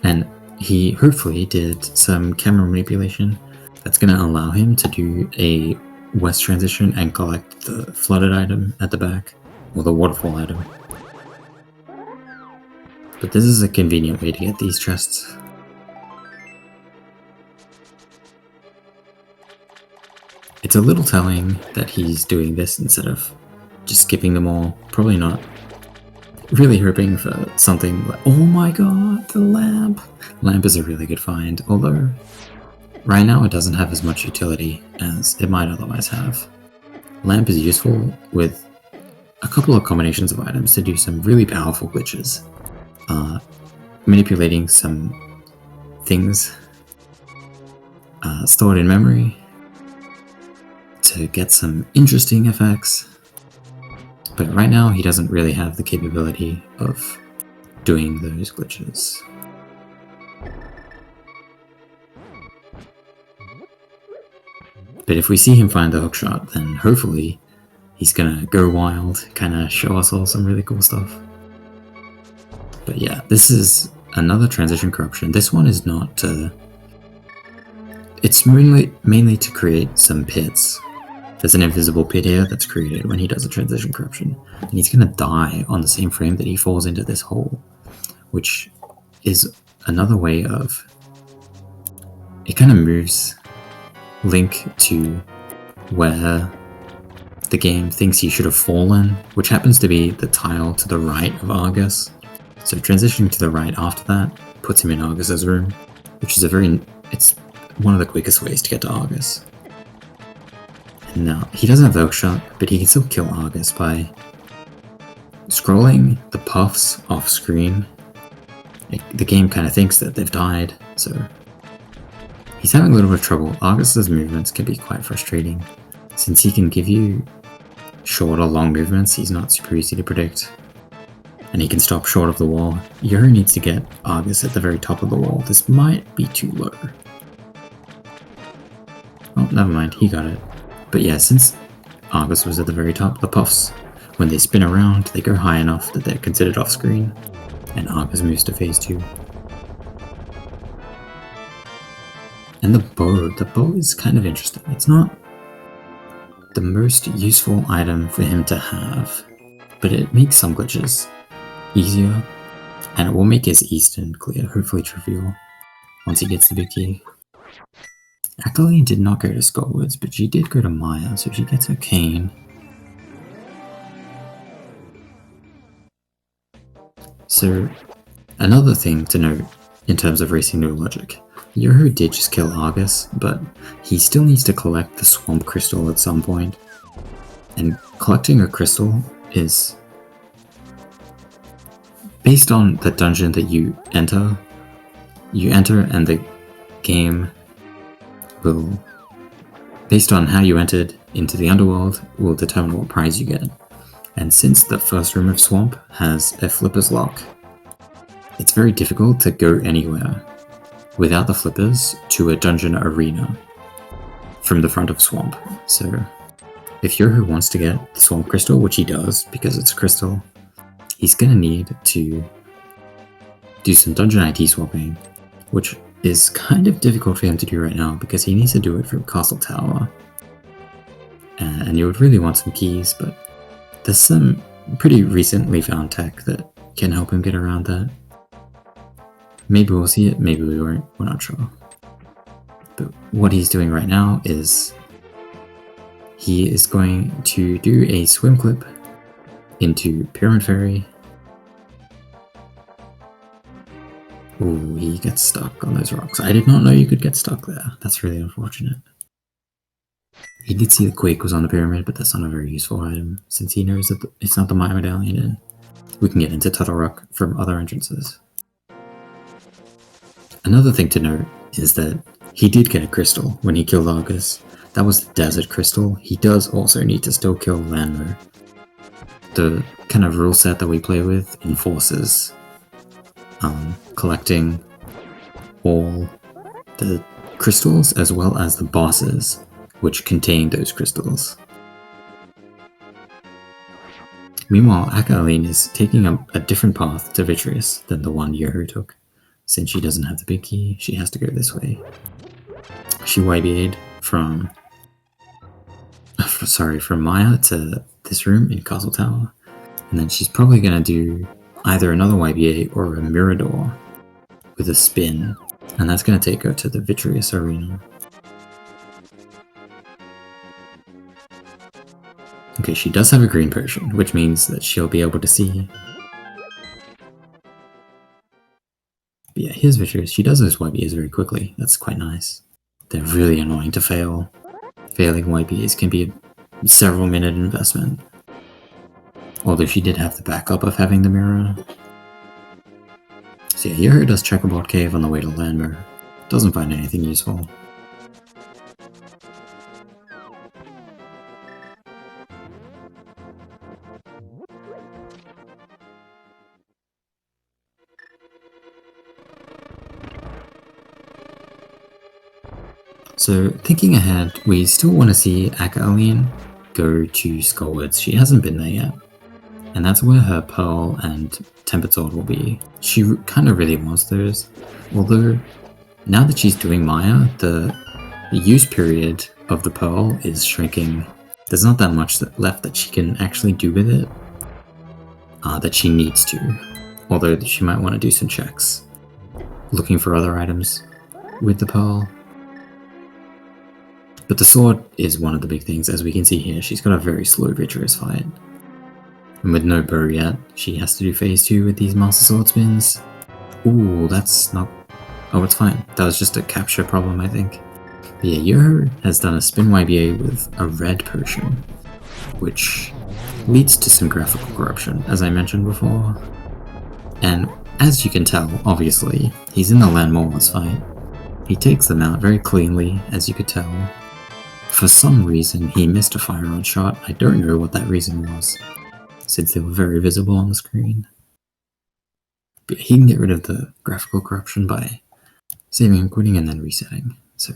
And he hopefully did some camera manipulation that's going to allow him to do a west transition and collect the flooded item at the back, or the waterfall item. But this is a convenient way to get these chests. It's a little telling that he's doing this instead of just skipping them all. Probably not. Really hoping for something like, oh my god, the lamp! Lamp is a really good find, although right now it doesn't have as much utility as it might otherwise have. Lamp is useful with a couple of combinations of items to do some really powerful glitches. Manipulating some things stored in memory to get some interesting effects, but right now he doesn't really have the capability of doing those glitches. But if we see him find the hookshot, then hopefully he's gonna go wild, kind of show us all some really cool stuff. But yeah, this is another transition corruption. This one is not it's mainly to create some pits. There's an invisible pit here that's created when he does a transition corruption, and he's gonna die on the same frame that he falls into this hole, which is another way of, it kind of moves Link to where the game thinks he should have fallen, which happens to be the tile to the right of Argus. So transitioning to the right after that puts him in Argus's room, which is it's one of the quickest ways to get to Argus. And now, he doesn't have the hookshot, but he can still kill Argus by scrolling the puffs off screen. The game kind of thinks that they've died, so he's having a little bit of trouble. Argus's movements can be quite frustrating. Since he can give you short or long movements, he's not super easy to predict. And he can stop short of the wall. Yoru needs to get Argus at the very top of the wall. This might be too low. Oh, never mind, he got it. But yeah, since Argus was at the very top, the puffs, when they spin around, they go high enough that they're considered off screen, and Argus moves to phase 2. And the bow is kind of interesting. It's not the most useful item for him to have, but it makes some glitches easier, and it will make his Eastern clear, hopefully trivial, once he gets the big key. Akaelyne did not go to Skullwoods, but she did go to Maya, so she gets her cane. So, another thing to note in terms of racing no logic, Yoru did just kill Argus, but he still needs to collect the Swamp Crystal at some point. And collecting a crystal is based on the dungeon that you enter and the game will, based on how you entered into the underworld, will determine what prize you get. And since the first room of Swamp has a flipper's lock, it's very difficult to go anywhere without the flippers to a dungeon arena from the front of Swamp. So if Yoru wants to get the Swamp Crystal, which he does because it's a crystal, he's gonna need to do some dungeon ID swapping, which is kind of difficult for him to do right now because he needs to do it from Castle Tower. And you would really want some keys, but there's some pretty recently found tech that can help him get around that. Maybe we'll see it, maybe we won't, we're not sure. But what he's doing right now is he is going to do a swim clip into Pyramid Fairy. Ooh, he gets stuck on those rocks. I did not know you could get stuck there. That's really unfortunate. He did see the Quake was on the pyramid, but that's not a very useful item, since he knows that it's not the Maya Medallion, and we can get into Turtle Rock from other entrances. Another thing to note is that he did get a crystal when he killed Argus. That was the Desert Crystal. He does also need to still kill Lanmo. The kind of rule set that we play with enforces collecting all the crystals as well as the bosses which contain those crystals. Meanwhile, Akaelyne is taking a different path to Vitreous than the one Yoru took. Since she doesn't have the big key, she has to go this way. She YBA'd from Maya to this room in Castle Tower, and then she's probably gonna do either another YBA or a Mirador with a spin, and that's gonna take her to the Vitreous Arena. Okay, she does have a green potion, which means that she'll be able to see. But yeah, here's Vitreous. She does those YBAs very quickly. That's quite nice. They're really annoying to fail. Failing YBAs can be a several-minute investment. Although she did have the backup of having the mirror. So yeah, Yoru does Checkerboard Cave on the way to Landmer. Doesn't find anything useful. So thinking ahead, we still want to see Akaelyne go to Skullwoods. She hasn't been there yet. And that's where her Pearl and Tempered Sword will be. She kind of really wants those. Although, now that she's doing Maya, the use period of the Pearl is shrinking. There's not that much left that she can actually do with it. That she needs to. Although she might want to do some checks. Looking for other items with the Pearl. But the sword is one of the big things. As we can see here, she's got a very slow vigorous fight. And with no bow yet, she has to do phase 2 with these Master Sword spins. Ooh, that's not... Oh, it's fine. That was just a capture problem, I think. But yeah, Yoho has done a spin YBA with a red potion, which leads to some graphical corruption, as I mentioned before. And as you can tell, obviously, he's in the Land Maulers fight. He takes them out very cleanly, as you could tell. For some reason, he missed a fire rod shot. I don't know what that reason was, since they were very visible on the screen. But he can get rid of the graphical corruption by saving and quitting and then resetting. So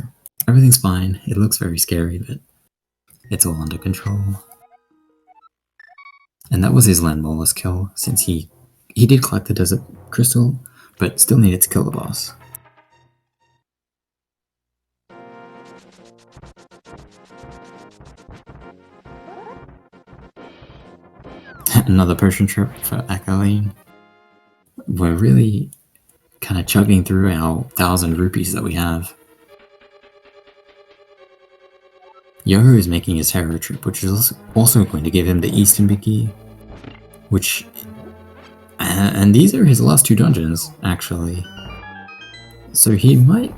everything's fine. It looks very scary, but it's all under control. And that was his Land Maulers kill, since he did collect the Desert Crystal, but still needed to kill the boss. Another potion trip for Akaelyne. We're really kind of chugging through our 1,000 rupees that we have. Yoho is making his hero trip, which is also going to give him the Eastern Biggie, which... and these are his last 2 dungeons, actually. So he might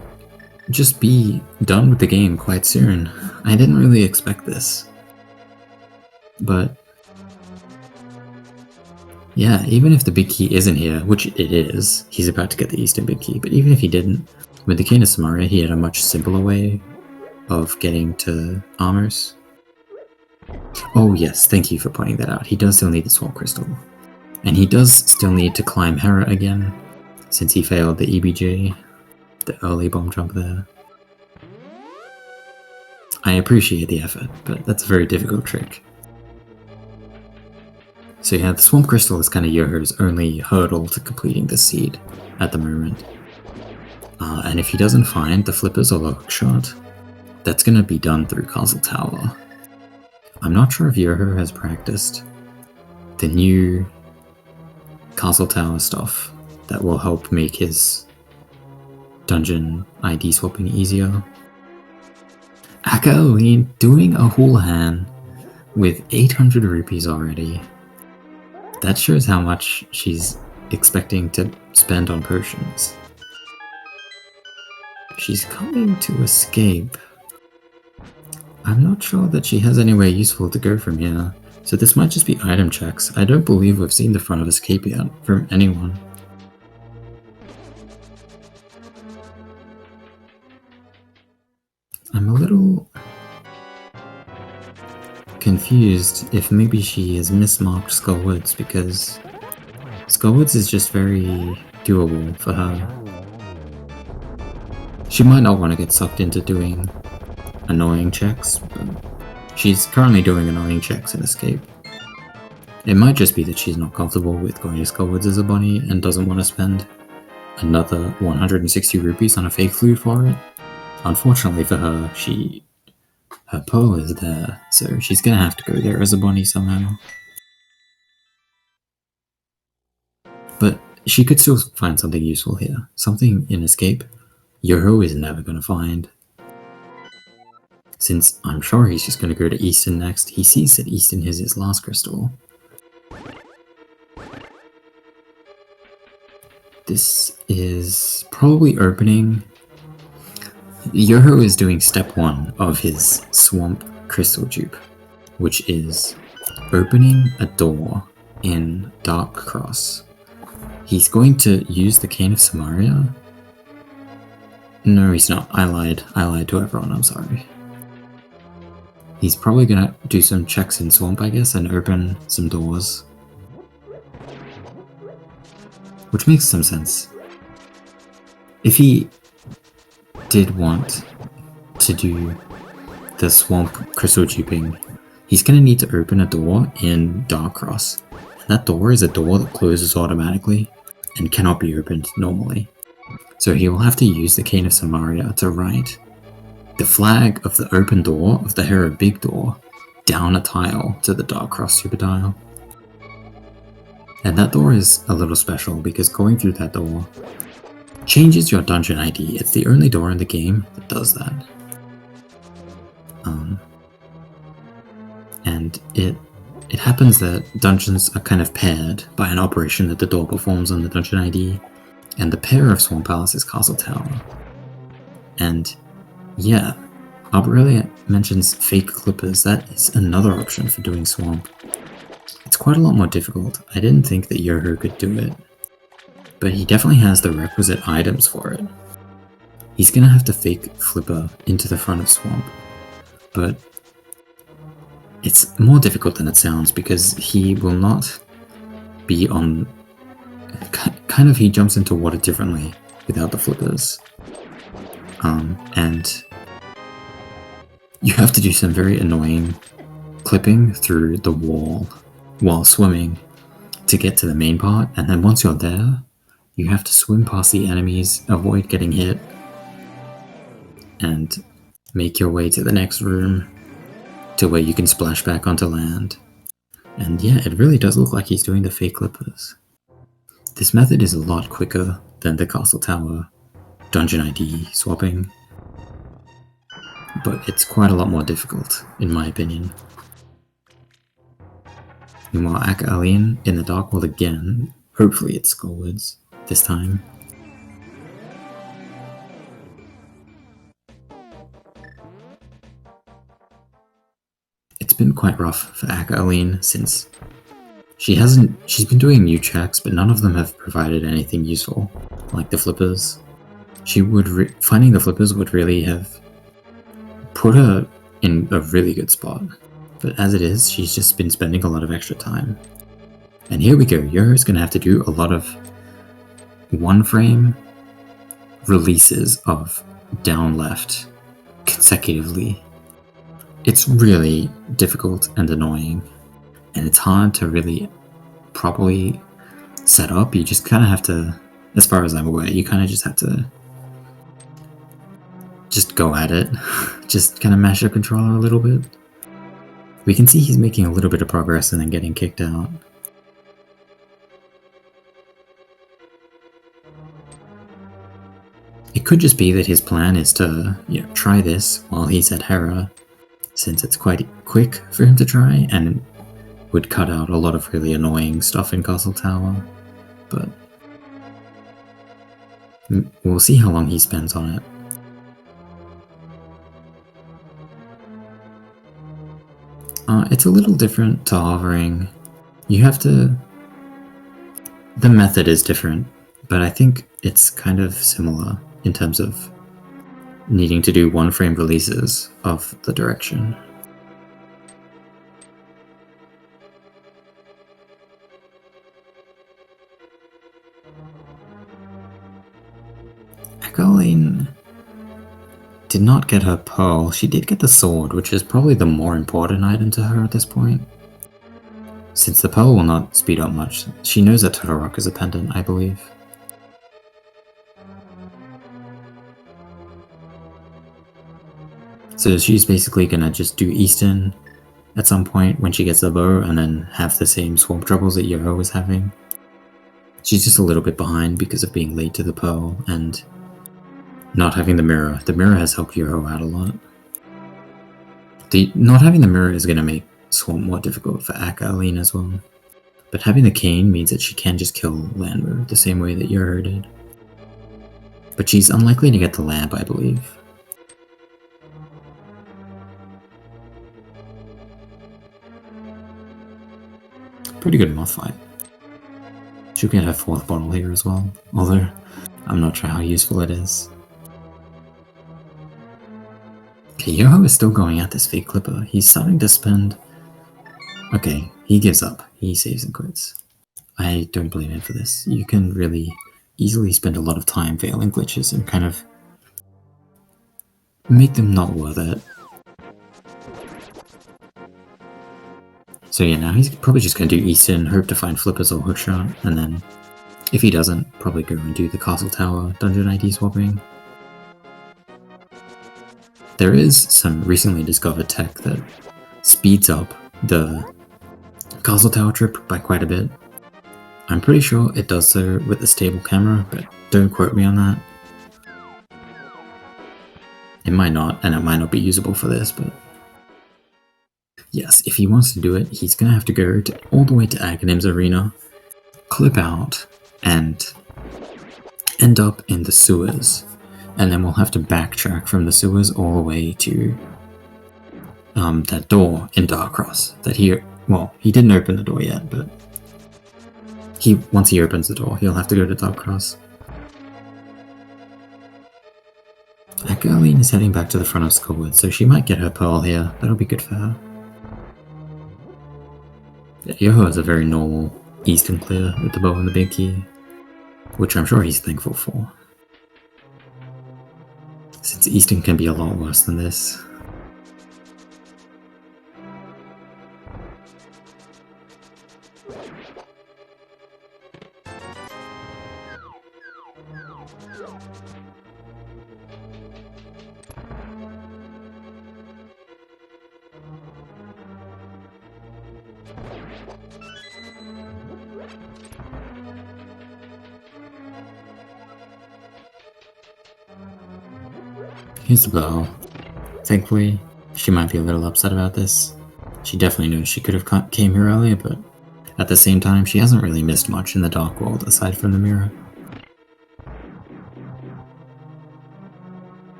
just be done with the game quite soon. I didn't really expect this. But... yeah, even if the big key isn't here, which it is, he's about to get the Eastern Big Key, but even if he didn't, with the Cane of Samaria he had a much simpler way of getting to Armors. Oh yes, thank you for pointing that out. He does still need the Swamp Crystal. And he does still need to climb Hera again, since he failed the EBJ, the early bomb jump there. I appreciate the effort, but that's a very difficult trick. So yeah, the Swamp Crystal is kind of Yoho's only hurdle to completing the seed at the moment. And if he doesn't find the Flippers or the Hookshot, that's going to be done through Castle Tower. I'm not sure if Yoho has practiced the new Castle Tower stuff that will help make his dungeon ID swapping easier. Akaelyne doing a Houlihan with 800 rupees already. That shows how much she's expecting to spend on potions. She's coming to escape. I'm not sure that she has anywhere useful to go from here, so this might just be item checks. I don't believe we've seen the front of escape yet from anyone. I'm a little confused if maybe she has mismarked Skullwoods, because Skullwoods is just very doable for her. She might not want to get sucked into doing annoying checks, but she's currently doing annoying checks in Escape. It might just be that she's not comfortable with going to Skullwoods as a bunny and doesn't want to spend another 160 rupees on a fake flute for it. Unfortunately for her, her pearl is there, so she's gonna have to go there as a bunny somehow. But she could still find something useful here. Something in Escape Yoho is never gonna find. Since I'm sure he's just gonna go to Eastern next, he sees that Eastern is his last crystal. This is probably opening. Yoho is doing step 1 of his Swamp Crystal dupe, which is opening a door in Dark Cross. He's going to use the Cane of Samaria. No, he's not. I lied. I lied to everyone, I'm sorry. He's probably gonna do some checks in Swamp, I guess, and open some doors. Which makes some sense. If he did want to do the Swamp Crystal duping, he's going to need to open a door in Darkcross. That door is a door that closes automatically and cannot be opened normally. So he will have to use the Cane of Samaria to write the flag of the open door of the Hero Big Door down a tile to the Darkcross Super Dial. And that door is a little special because going through that door changes your dungeon ID. It's the only door in the game that does that. And it happens that dungeons are kind of paired by an operation that the door performs on the dungeon ID, and the pair of Swamp Palace is Castle Tower. And yeah, Aurelia mentions fake clippers. That is another option for doing Swamp. It's quite a lot more difficult. I didn't think that Yoho could do it, but he definitely has the requisite items for it. He's gonna have to fake Flipper into the front of Swamp, but it's more difficult than it sounds because he will not be on... kind of he jumps into water differently without the flippers. And you have to do some very annoying clipping through the wall while swimming to get to the main part, and then once you're there, you have to swim past the enemies, avoid getting hit, and make your way to the next room to where you can splash back onto land. And yeah, it really does look like he's doing the fake clippers. This method is a lot quicker than the Castle Tower dungeon ID swapping, but it's quite a lot more difficult, in my opinion. Meanwhile, Akaelyne in the Dark World again. Hopefully it's Skullwoods this time. It's been quite rough for Akaelyne since she's been doing new checks, but none of them have provided anything useful, like the flippers. Finding the flippers would really have put her in a really good spot. But as it is, she's just been spending a lot of extra time. And here we go, Yoho's gonna have to do a lot of one-frame releases of down left consecutively. It's really difficult and annoying, and it's hard to really properly set up. You just kind of have to, as far as I'm aware, you kind of just have to just go at it. Just kind of mash your controller a little bit. We can see he's making a little bit of progress and then getting kicked out. It could just be that his plan is to, try this while he's at Hera, since it's quite quick for him to try and would cut out a lot of really annoying stuff in Castle Tower. But we'll see how long he spends on it. It's a little different to hovering. You have to... The method is different, but I think it's kind of similar in terms of needing to do one-frame releases of the direction. Akaelyne did not get her pearl. She did get the sword, which is probably the more important item to her at this point. Since the pearl will not speed up much, she knows that Turtle Rock is a pendant, I believe. So she's basically gonna just do Easton at some point when she gets the bow, and then have the same swamp troubles that Yoho was having. She's just a little bit behind because of being late to the pearl, and not having the mirror. The mirror has helped Yoho out a lot. Not having the mirror is going to make Swamp more difficult for Akaelyne as well. But having the cane means that she can just kill Landmer the same way that Yoho did. But she's unlikely to get the lamp, I believe. Pretty good moth fight. She'll get her 4th bottle here as well, although I'm not sure how useful it is. Okay, Yoho is still going at this fake clipper. He's starting to spend... Okay, he gives up. He saves and quits. I don't blame him for this. You can really easily spend a lot of time failing glitches and kind of make them not worth it. So yeah, now he's probably just going to do Eastern, hope to find flippers or hookshot, and then if he doesn't, probably go and do the castle tower dungeon ID swapping. There is some recently discovered tech that speeds up the castle tower trip by quite a bit. I'm pretty sure it does so with the stable camera, but don't quote me on that. It might not, and it might not be usable for this, but yes, if he wants to do it, he's going to have to go all the way to Akaelyne's arena, clip out, and end up in the sewers. And then we'll have to backtrack from the sewers all the way to that door in Darkcross. That he didn't open the door yet, but once he opens the door, he'll have to go to Darkcross. Akaelyne is heading back to the front of Skullwood, so she might get her pearl here. That'll be good for her. Yeah, Yoho has a very normal Eastern clear with the bow and the big key, which I'm sure he's thankful for. Since Eastern can be a lot worse than this. Here's the bow. Thankfully, she might be a little upset about this. She definitely knows she could have came here earlier, but at the same time, she hasn't really missed much in the Dark World aside from the mirror.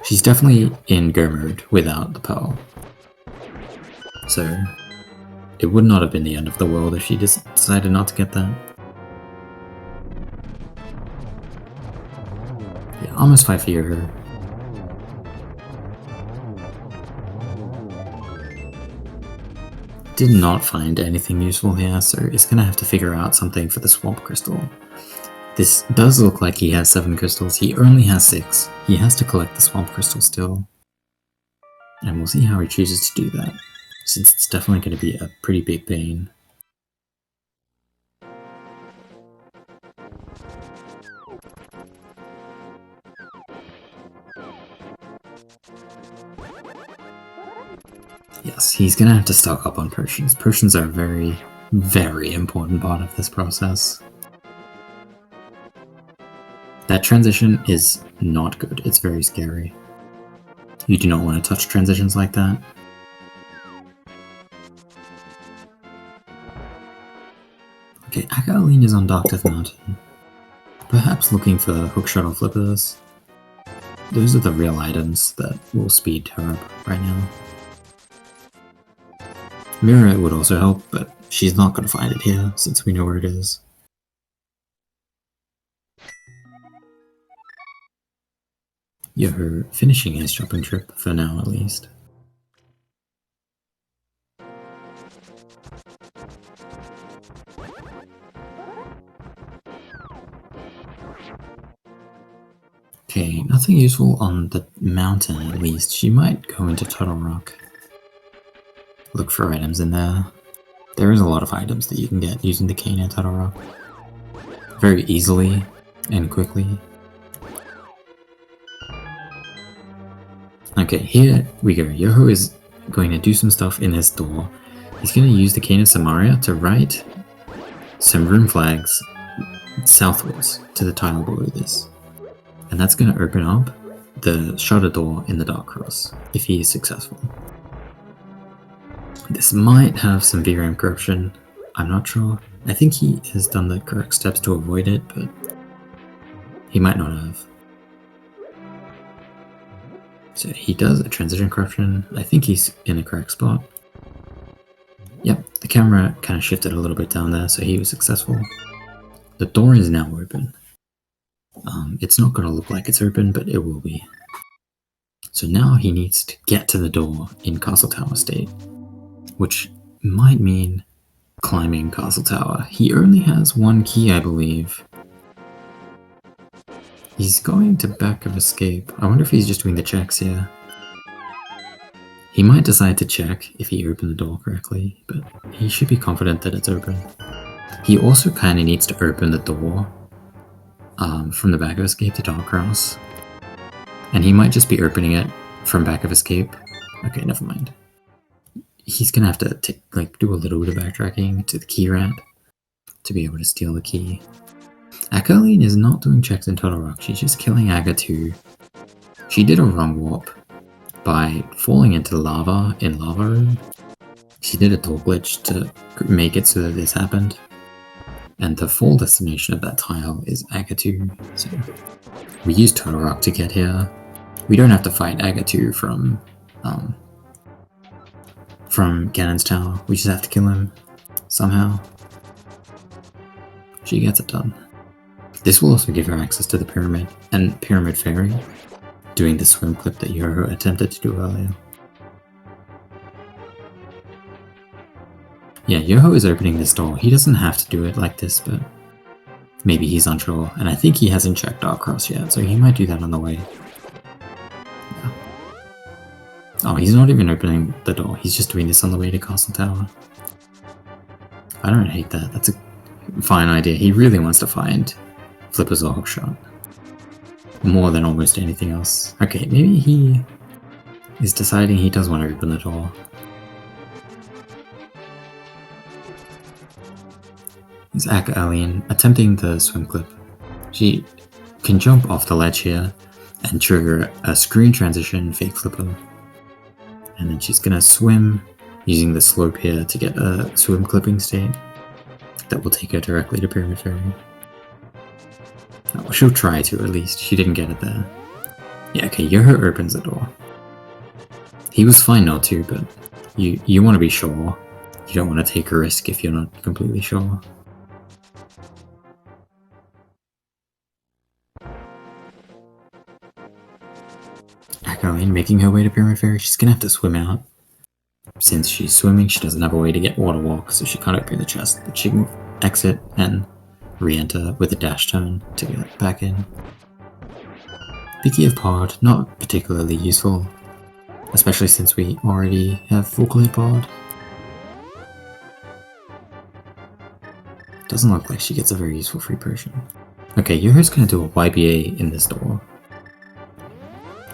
She's definitely in go mode without the pearl. So it would not have been the end of the world if she just decided not to get that. Yeah, almost 5 for her. Did not find anything useful here, so it's gonna have to figure out something for the swamp crystal. This does look like he has 7 crystals, he only has 6. He has to collect the swamp crystal still. And we'll see how he chooses to do that, since it's definitely going to be a pretty big bane. Yes, he's going to have to stock up on potions. Potions are a very, very important part of this process. That transition is not good, it's very scary. You do not want to touch transitions like that. Okay, Akaelyne is on Dark Death Mountain. Perhaps looking for hookshot or flippers. Those are the real items that will speed her up right now. Mirror would also help, but she's not going to find it here since we know where it is. Yeah, her finishing his shopping trip, for now at least. Okay, nothing useful on the mountain at least. She might go into Turtle Rock. Look for items in there. There is a lot of items that you can get using the cane at Turtle Rock. Very easily and quickly. Okay, here we go. Yoho is going to do some stuff in his door. He's going to use the cane of Samaria to write some rune flags southwards to the tile below this. And that's going to open up the shutter door in the Darkcross, if he is successful. This might have some VRAM corruption, I'm not sure. I think he has done the correct steps to avoid it, but he might not have. So he does a transition corruption. I think he's in a correct spot. Yep, the camera kind of shifted a little bit down there, so he was successful. The door is now open. It's not going to look like it's open, but it will be. So now he needs to get to the door in Castle Tower state, which might mean climbing Castle Tower. He only has 1 key, I believe. He's going to back of escape. I wonder if he's just doing the checks here. He might decide to check if he opened the door correctly, but he should be confident that it's open. He also kind of needs to open the door from the back of escape to Darkhouse. And he might just be opening it from back of escape. Okay, never mind. He's gonna have to do a little bit of backtracking to the key rat to be able to steal the key. Akaelyne is not doing checks in Total Rock, she's just killing Aga 2. She did a wrong warp by falling into lava in Lava Room. She did a door glitch to make it so that this happened. And the fall destination of that tile is Aga 2, so we use Total Rock to get here. We don't have to fight Aga 2 from Ganon's Tower, we just have to kill him somehow. She gets it done. This will also give her access to the pyramid, and Pyramid Fairy, doing the swim clip that Yoho attempted to do earlier. Yeah, Yoho is opening this door. He doesn't have to do it like this, but maybe he's unsure, and I think he hasn't checked Darkhouse yet, so he might do that on the way. Yeah. Oh, he's not even opening the door, he's just doing this on the way to Castle Tower. I don't hate that, that's a fine idea. He really wants to find Flippers or Hookshot. More than almost anything else. Okay, maybe he is deciding he does want to open the door. Is Akaelyne attempting the swim clip. She can jump off the ledge here and trigger a screen transition fake flipper. And then she's gonna swim using the slope here to get a swim clipping state that will take her directly to Pyramid Fairy. Oh, she'll try to, at least. She didn't get it there. Yeah, okay, Yoho opens the door. He was fine not to, but you want to be sure. You don't want to take a risk if you're not completely sure. Akaelyne making her way to Pyramid Fairy. She's gonna have to swim out. Since she's swimming, she doesn't have a way to get water walk, so she can't open the chest, but she can exit and re-enter with a dash turn to get back in. Picky of Pod, not particularly useful, especially since we already have full clear Pod. Doesn't look like she gets a very useful free potion. Okay, Yoho's gonna do a YBA in this door.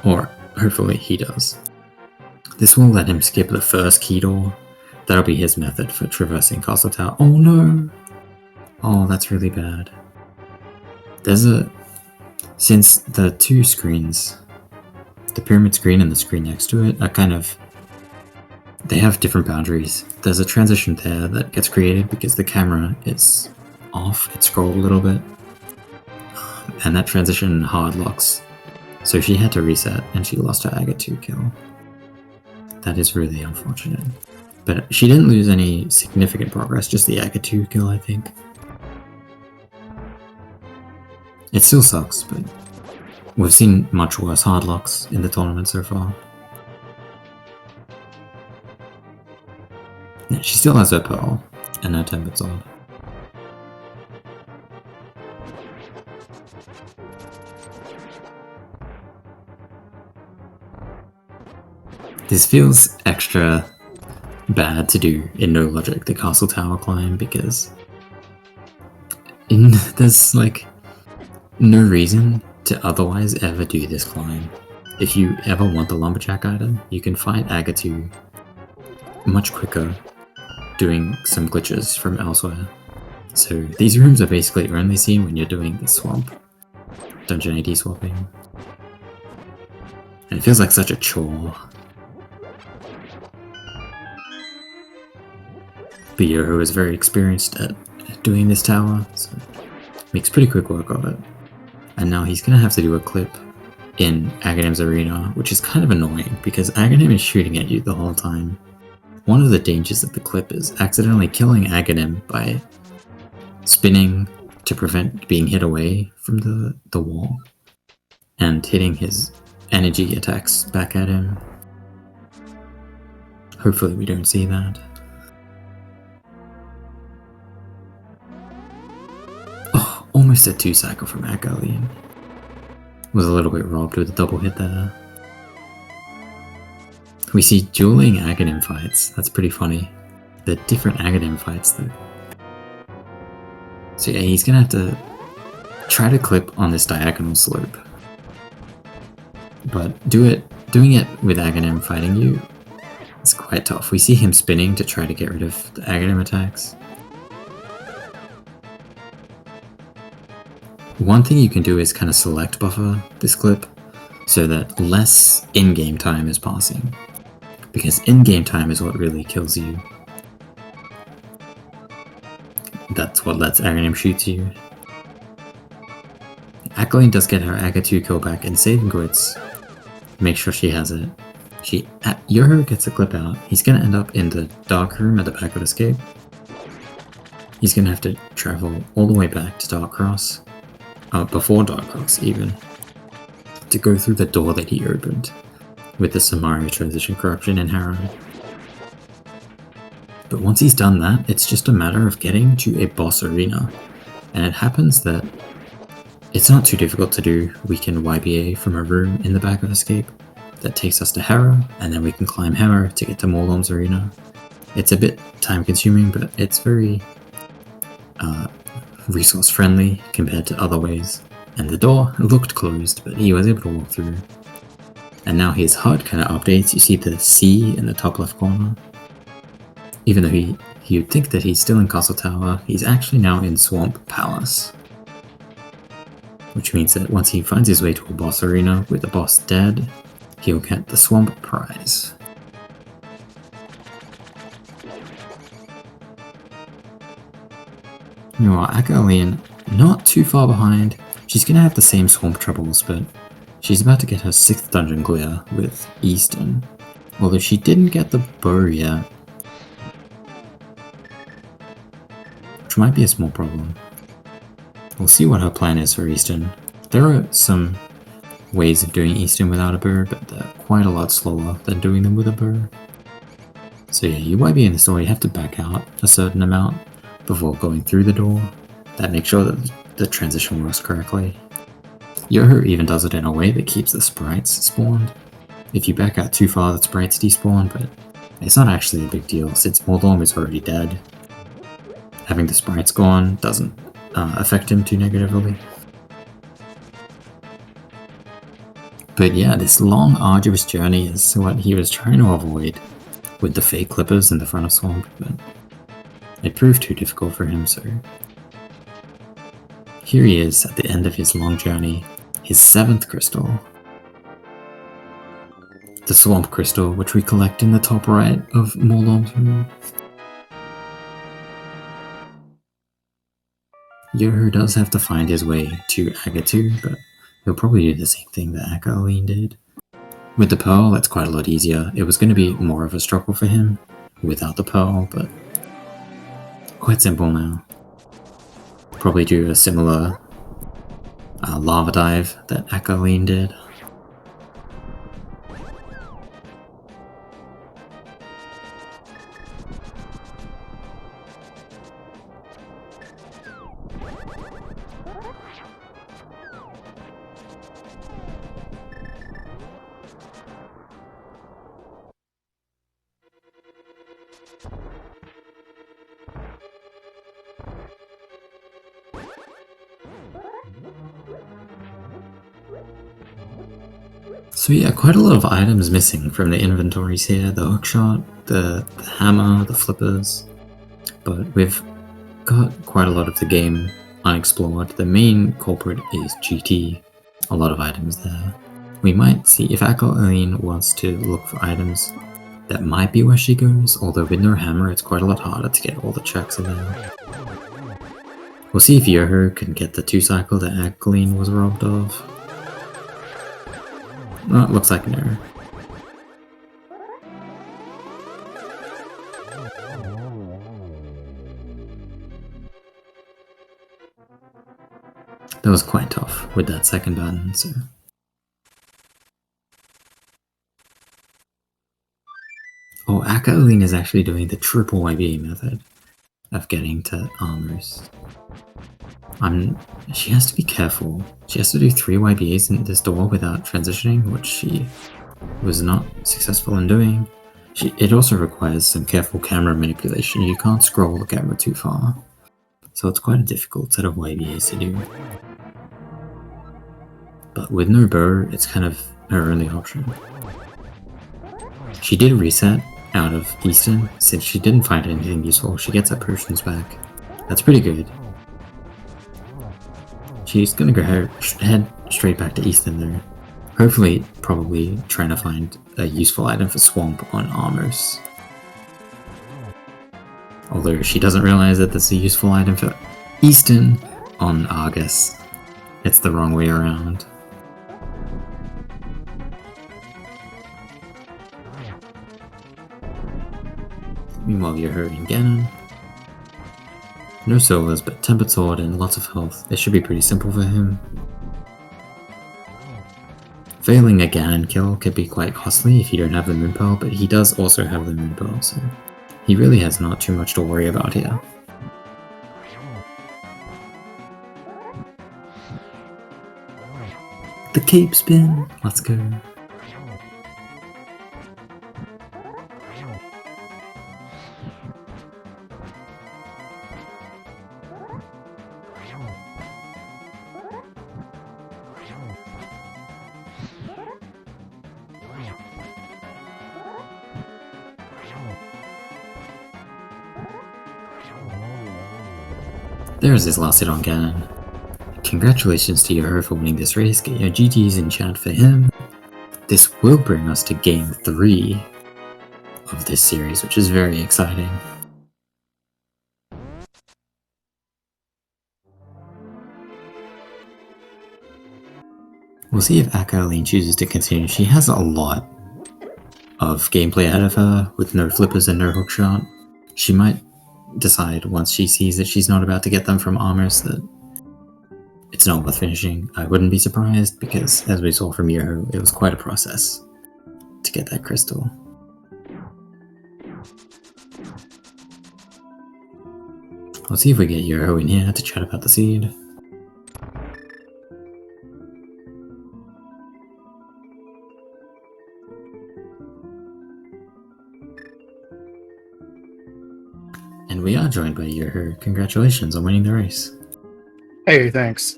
Or, hopefully he does. This will let him skip the first key door. That'll be his method for traversing Castle Tower. Oh no! Oh, that's really bad. Since the two screens, the pyramid screen and the screen next to it, are they have different boundaries. There's a transition there that gets created because the camera is off, it scrolled a little bit, and that transition hard locks. So she had to reset, and she lost her Aga 2 kill. That is really unfortunate. But she didn't lose any significant progress, just the Aga 2 kill, I think. It still sucks, but we've seen much worse hardlocks in the tournament so far. Yeah, she still has her Pearl, and her Tempered Sword. This feels extra bad to do in No Logic, the Castle Tower climb, because there's no reason to otherwise ever do this climb. If you ever want the Lumberjack item, you can fight Aga 2 much quicker doing some glitches from elsewhere. So these rooms are basically only seen when you're doing the swamp, Dungeon AD swapping. And it feels like such a chore. But Yoho is very experienced at doing this tower, so makes pretty quick work of it. And now he's gonna have to do a clip in Aghanim's arena, which is kind of annoying because Aghanim is shooting at you the whole time. One of the dangers of the clip is accidentally killing Aghanim by spinning to prevent being hit away from the wall and hitting his energy attacks back at him. Hopefully we don't see that. Oh, almost a 2 cycle from Akaelyne. Was a little bit robbed with a double hit there. We see dueling Akaelyne fights. That's pretty funny. They're different Akaelyne fights though. So yeah, he's gonna have to try to clip on this diagonal slope. But doing it with Akaelyne fighting you, it's quite tough. We see him spinning to try to get rid of the Akaelyne attacks. One thing you can do is kind of select buffer this clip so that less in-game time is passing. Because in-game time is what really kills you. That's what lets Akaelyne shoot you. Akaelyne does get her Aga 2 kill back in saving Gwitz. Make sure she has it. Yoho gets a clip out. He's gonna end up in the dark room at the back of Escape. He's gonna have to travel all the way back to Dark Cross. Before Dark Cross even. To go through the door that he opened. With the Samario transition corruption in Harrow. But once he's done that, it's just a matter of getting to a boss arena. And it happens that it's not too difficult to do. We can YBA from a room in the back of Escape that takes us to Harrow, and then we can climb Harrow to get to Morlom's arena. It's a bit time consuming, but it's very resource friendly compared to other ways. And the door looked closed, but he was able to walk through. And now his HUD kind of updates. You see the C in the top left corner. Even though you'd think that he's still in Castle Tower, he's actually now in Swamp Palace. Which means that once he finds his way to a boss arena with the boss dead, he'll get the Swamp Prize. Meanwhile, Akaelyne, not too far behind. She's gonna have the same swamp troubles, but she's about to get her 6th dungeon clear with Easton. Although she didn't get the bow yet. Which might be a small problem. We'll see what her plan is for Easton. There are some ways of doing Easton without a bow, but they're quite a lot slower than doing them with a bow. So yeah, you might be in the door, you have to back out a certain amount before going through the door. That makes sure that the transition works correctly. Yoho even does it in a way that keeps the sprites spawned. If you back out too far, the sprites despawn, but it's not actually a big deal since Morlom is already dead. Having the sprites gone doesn't affect him too negatively. But yeah, this long, arduous journey is what he was trying to avoid with the fake clippers in the front of Swamp, but it proved too difficult for him, so here he is at the end of his long journey, his 7th crystal. The Swamp Crystal, which we collect in the top right of Morlom's room. Yoho does have to find his way to Aga 2, but he'll probably do the same thing that Akaelyne did. With the Pearl, it's quite a lot easier. It was going to be more of a struggle for him without the Pearl, but quite simple now. Probably do a similar lava dive that Akaelyne did. So yeah, quite a lot of items missing from the inventories here. The hookshot, the hammer, the flippers. But we've got quite a lot of the game unexplored. The main culprit is GT. A lot of items there. We might see if Akaelyne wants to look for items. That might be where she goes, although with no hammer it's quite a lot harder to get all the checks in there. We'll see if Yoho can get the 2-cycle that Akaelyne was robbed of. Oh, it looks like no. That was quite tough with that second button, so... Oh, Akaelyne is actually doing the triple YBA method of getting to armors. She has to be careful. She has to do 3 YBAs in this door without transitioning, which she was not successful in doing. It also requires some careful camera manipulation. You can't scroll the camera too far. So it's quite a difficult set of YBAs to do. But with no bow, it's kind of her only option. She did reset out of Easton, since she didn't find anything useful. She gets her potions back. That's pretty good. She's gonna go head straight back to Easton though. Hopefully, probably trying to find a useful item for Swamp on Amos. Although she doesn't realize that there's a useful item for Easton on Argus. It's the wrong way around. Meanwhile, you're hurting Ganon. No solos, but Tempered Sword and lots of health. It should be pretty simple for him. Failing a Ganon kill could be quite costly if you don't have the Moon Pearl, but he does also have the Moon Pearl, so he really has not too much to worry about here. The cape spin! Let's go. There's his last hit on Ganon. Congratulations to Yoho for winning this race, get your GGs in chat for him. This will bring us to game 3 of this series, which is very exciting. We'll see if Akaelyne chooses to continue. She has a lot of gameplay ahead of her with no flippers and no hookshot. She might decide once she sees that she's not about to get them from Amos that it's not worth finishing. I wouldn't be surprised because, as we saw from Yoho, it was quite a process to get that crystal. Let's see if we get Yoho in here to chat about the seed. And we are joined by Yoho. Congratulations on winning the race. Hey, thanks.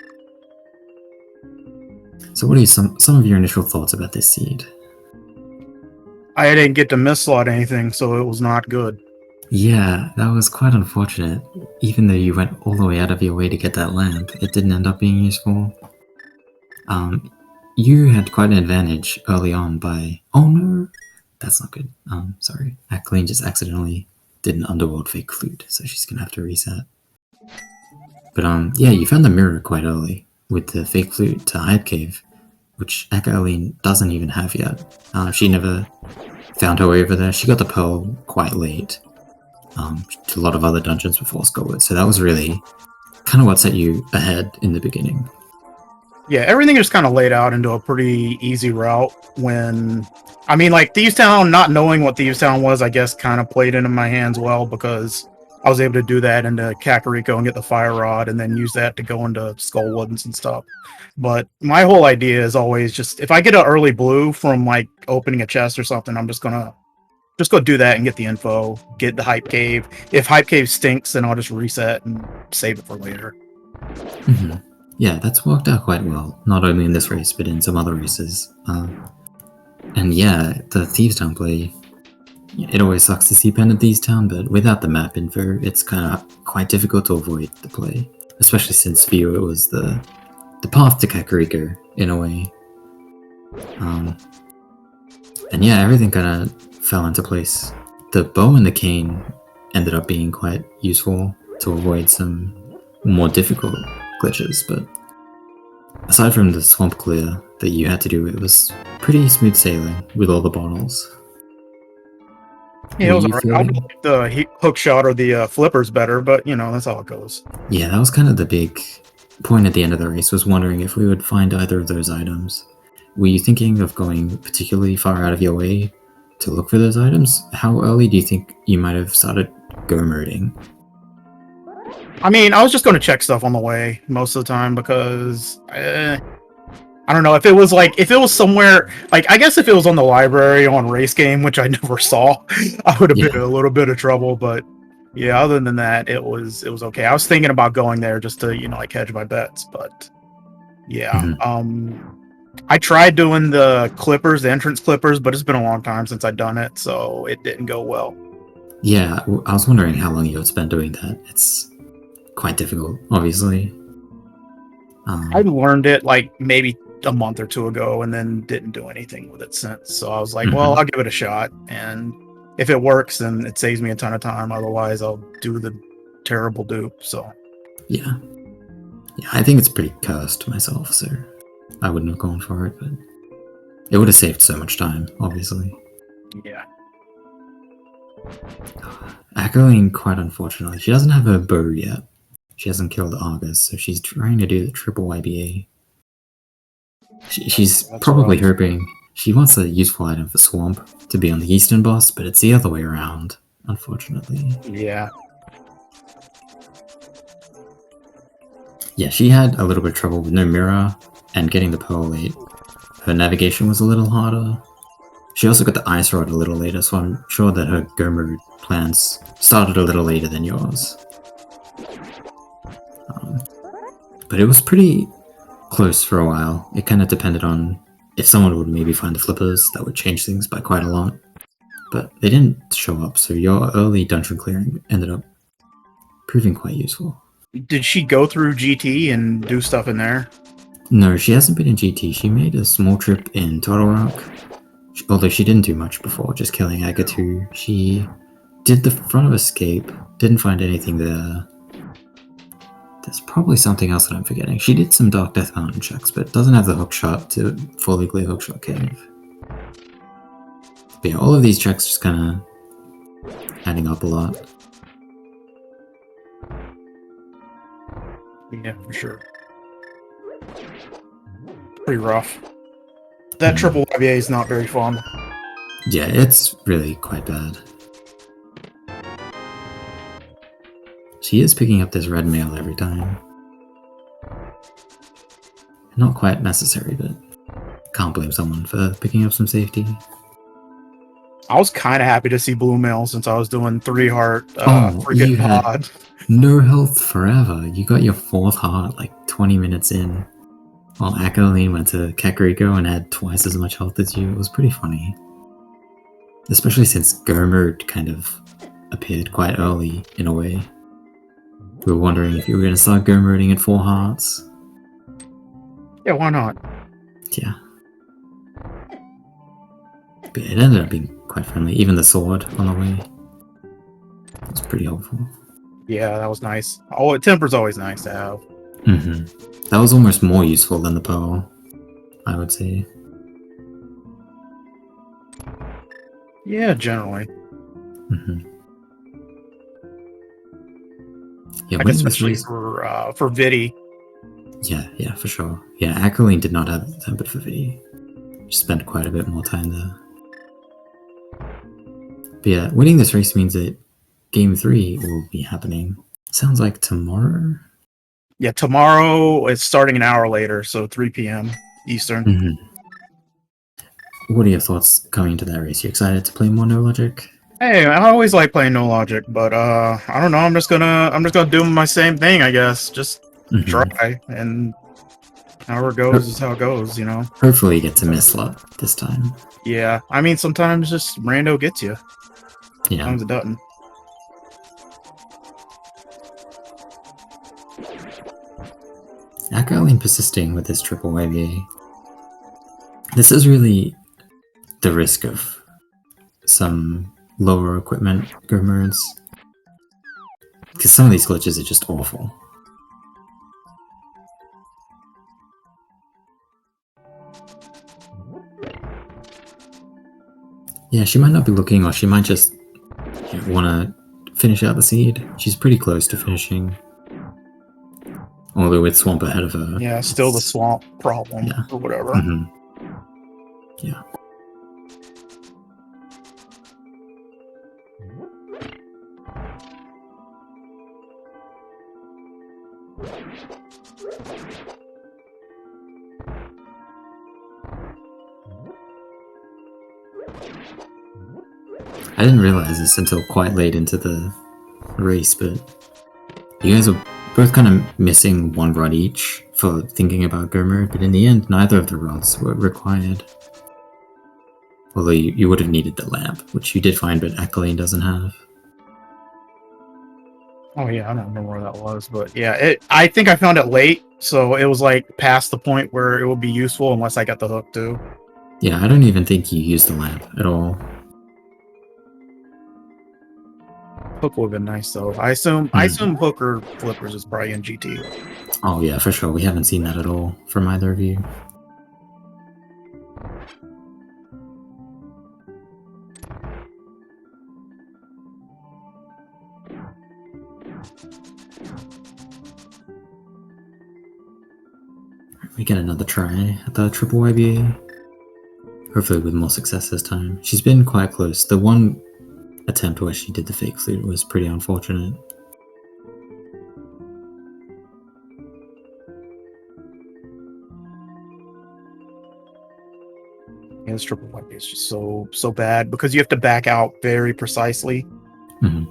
So what are some of your initial thoughts about this seed? I didn't get to miss-slot anything, so it was not good. Yeah, that was quite unfortunate. Even though you went all the way out of your way to get that lamp, it didn't end up being useful. You had quite an advantage early on by... Oh no! That's not good. Sorry. Akaelyne just accidentally did an underworld fake flute, so she's gonna have to reset. But yeah, you found the mirror quite early with the fake flute to Hype Cave, which Akaelyne doesn't even have yet. She never found her way over there. She got the pearl quite late to a lot of other dungeons before Skullwood, so that was really kind of what set you ahead in the beginning. Yeah, everything just kind of laid out into a pretty easy route when... I mean, like, Thieves Town, not knowing what Thieves Town was, I guess, kind of played into my hands well, because I was able to do that into Kakariko and get the Fire Rod, and then use that to go into Skullwoods and stuff. But my whole idea is always just, if I get an early blue from, like, opening a chest or something, I'm just gonna go do that and get the info, get the Hype Cave. If Hype Cave stinks, then I'll just reset and save it for later. Mm-hmm. Yeah, that's worked out quite well, not only in this race, but in some other races. And yeah, the Thieves Town play, it always sucks to see Pen at Thieves Town, but without the map info, it's kind of quite difficult to avoid the play. Especially since for you it was the path to Kakariko, in a way. And yeah, everything kind of fell into place. The bow and the cane ended up being quite useful to avoid some more difficult glitches, but aside from the swamp clear that you had to do, it was pretty smooth sailing with all the bottles. Yeah, it was alright. I would like the hook shot or the flippers better, but you know, that's how it goes. Yeah, that was kind of the big point at the end of the race, was wondering if we would find either of those items. Were you thinking of going particularly far out of your way to look for those items? How early do you think you might have started go-moding? I mean, I was just going to check stuff on the way most of the time because I don't know if it was somewhere like, I guess if it was on the library on Race Game, which I never saw, I would have been in a little bit of trouble. But yeah, other than that, it was okay. I was thinking about going there just to like hedge my bets, but yeah. I tried doing the clippers, the entrance clippers, but it's been a long time since I've done it, so it didn't go well. Yeah, I was wondering how long you had spent doing that. It's quite difficult, obviously. I learned it like maybe a month or two ago and then didn't do anything with it since. So I was like, well, I'll give it a shot. And if it works, then it saves me a ton of time. Otherwise, I'll do the terrible dupe. So yeah, I think it's pretty cursed myself, so I wouldn't have gone for it, but it would have saved so much time, obviously. yeah. Akaelyne, quite unfortunately, she doesn't have her bow yet. She hasn't killed Argus, so she's trying to do the triple YBA. She's probably hoping she wants a useful item for Swamp to be on the Eastern boss, but it's the other way around, unfortunately. Yeah. Yeah, she had a little bit of trouble with no mirror and getting the Pearl late. Her navigation was a little harder. She also got the Ice Rod a little later, so I'm sure that her Go Mode plans started a little later than yours. But it was pretty close for a while. It kind of depended on if someone would maybe find the flippers, that would change things by quite a lot. But they didn't show up, so your early dungeon clearing ended up proving quite useful. Did she go through GT and do stuff in there? No, she hasn't been in GT. She made a small trip in Turtle Rock, although she didn't do much before, just killing Agatu. She did the front of Escape, didn't find anything there. There's probably something else that I'm forgetting. She did some Dark Death Mountain checks, but doesn't have the hookshot to fully clear Hookshot Cave. But yeah, all of these checks just kind of adding up a lot. Yeah, for sure. Pretty rough. That triple YBA is not very fun. Yeah, it's really quite bad. She is picking up this red mail every time. Not quite necessary, but can't blame someone for picking up some safety. I was kind of happy to see blue mail since I was doing 3 heart freaking pod. No health forever. You got your 4th heart like 20 minutes in. While Akaelyne went to Kakariko and had twice as much health as you. It was pretty funny. Especially since Go Mode kind of appeared quite early, in a way. We were wondering if you were going to start Go Moding at 4 hearts. Yeah, why not? Yeah. But it ended up being quite friendly. Even the sword on the way. It was pretty helpful. Yeah, that was nice. Oh, Temper's always nice to have. That was almost more useful than the Pearl, I would say. Yeah, generally. Yeah, like especially for Vidi. Yeah, for sure. Yeah, Akaelyne did not have the temper for Vidi. She spent quite a bit more time there. But yeah, winning this race means that Game 3 will be happening. Sounds like tomorrow? Yeah, tomorrow it's starting an hour later, so 3 p.m. Eastern. What are your thoughts coming into that race? You excited to play more No Logic? Hey, I always like playing No Logic, but I don't know. I'm just gonna do my same thing, I guess. Just try, and however it goes is how it goes, you know. Hopefully, you get to miss slot this time. Yeah, I mean sometimes just rando gets you. Yeah. Sometimes it doesn't. Akaelyne persisting with this triple YBA. This is really the risk of some lower equipment Go modes. Because some of these glitches are just awful. Yeah, she might not be looking, or she might just want to finish out the seed. She's pretty close to finishing. Although with Swamp ahead of her. Yeah, still the Swamp problem or whatever. Yeah. I didn't realize this until quite late into the race, but you guys are both kind of missing one rod each for thinking about go mode, but in the end, neither of the rods were required. Although you would have needed the lamp, which you did find, but Akaelyne doesn't have. Oh yeah, I don't remember where that was, but yeah, I think I found it late, so it was like past the point where it would be useful unless I got the hook too. Yeah, I don't even think you used the lamp at all. Hook would have been nice though. I assume hook or flippers is probably in GT. Oh yeah, for sure. We haven't seen that at all from either of you. We get another try at the triple IBA. Hopefully with more success this time. She's been quite close. The one attempt where she did the fake flute was pretty unfortunate. Yeah, this triple white is just so bad because you have to back out very precisely. Mm-hmm.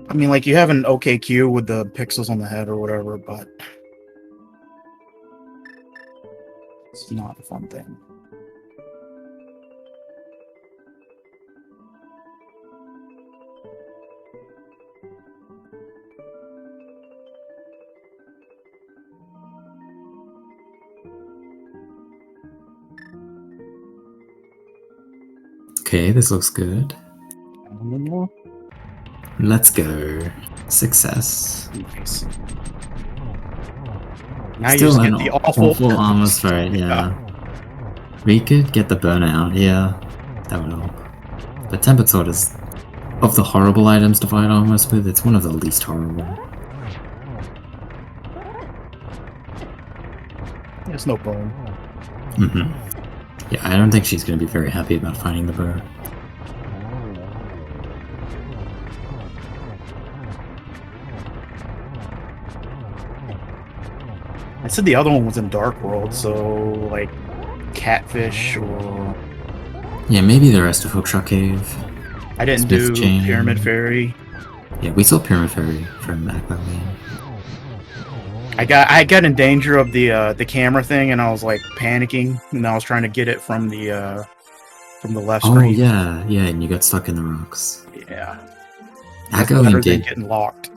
I mean, like, you have an okay cue with the pixels on the head or whatever, but it's not a fun thing. Okay, this looks good. Let's go. Success. Nice. Now you Still just an get the awful armor straight, yeah. We could get the burnout, yeah. That would help. But Tempered Sword is, of the horrible items to fight armors with, it's one of the least horrible. There's no bone. Mm-hmm. Yeah, I don't think she's going to be very happy about finding the bow. I said the other one was in Dark World, so like Catfish or Yeah, maybe the rest of Hookshot Cave. I didn't Smith do Chain. Pyramid Fairy. Yeah, we saw Pyramid Fairy from Akaelyne. I got in danger of the camera thing, and I was like panicking, and I was trying to get it from the left Oh screen. yeah, and you got stuck in the rocks. Yeah. That's better Akaelyne than did. getting locked.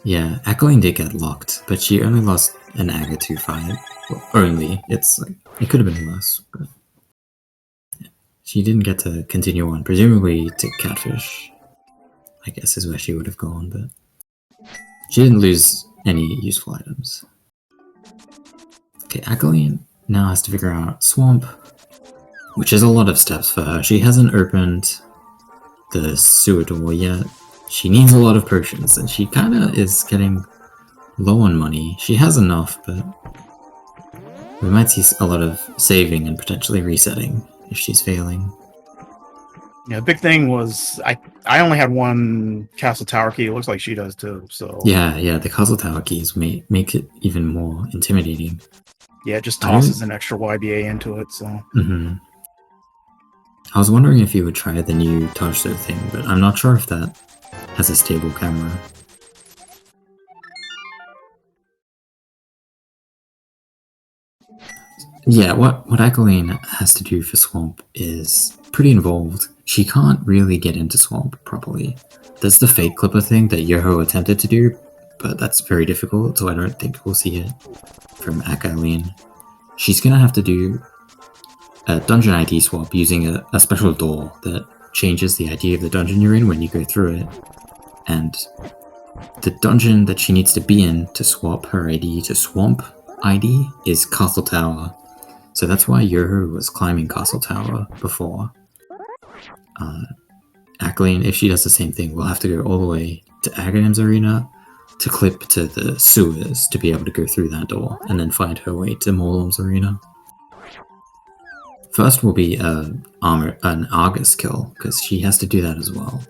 Yeah, Akaelyne did get locked, but she only lost an Aga 2 fight. Well, only. It's like, it could have been worse, but yeah. She didn't get to continue on, presumably to Catfish, I guess is where she would have gone, but she didn't lose any useful items. Okay, Akaelyne now has to figure out Swamp, which is a lot of steps for her. She hasn't opened the sewer door yet. She needs a lot of potions, and she kinda is getting low on money. She has enough, but we might see a lot of saving and potentially resetting if she's failing. Yeah, the big thing was I only had one Castle Tower key. It looks like she does too. So Yeah, the Castle Tower keys make it even more intimidating. yeah, it just tosses an extra YBA into it. So I was wondering if you would try the new Touchstone thing, but I'm not sure if that has a stable camera. Yeah, what Akaelyne has to do for Swamp is pretty involved. She can't really get into Swamp properly. There's the fake clipper thing that Yoho attempted to do, but that's very difficult, so I don't think we'll see it from Akaelyne. She's gonna have to do a dungeon ID swap using a special door that changes the ID of the dungeon you're in when you go through it. And the dungeon that she needs to be in to swap her ID to Swamp ID is Castle Tower. So that's why Yoho was climbing Castle Tower before. Akaelyne, if she does the same thing, will have to go all the way to Aghanim's arena to clip to the sewers to be able to go through that door, and then find her way to Morlum's arena. First will be an Argus kill, because she has to do that as well.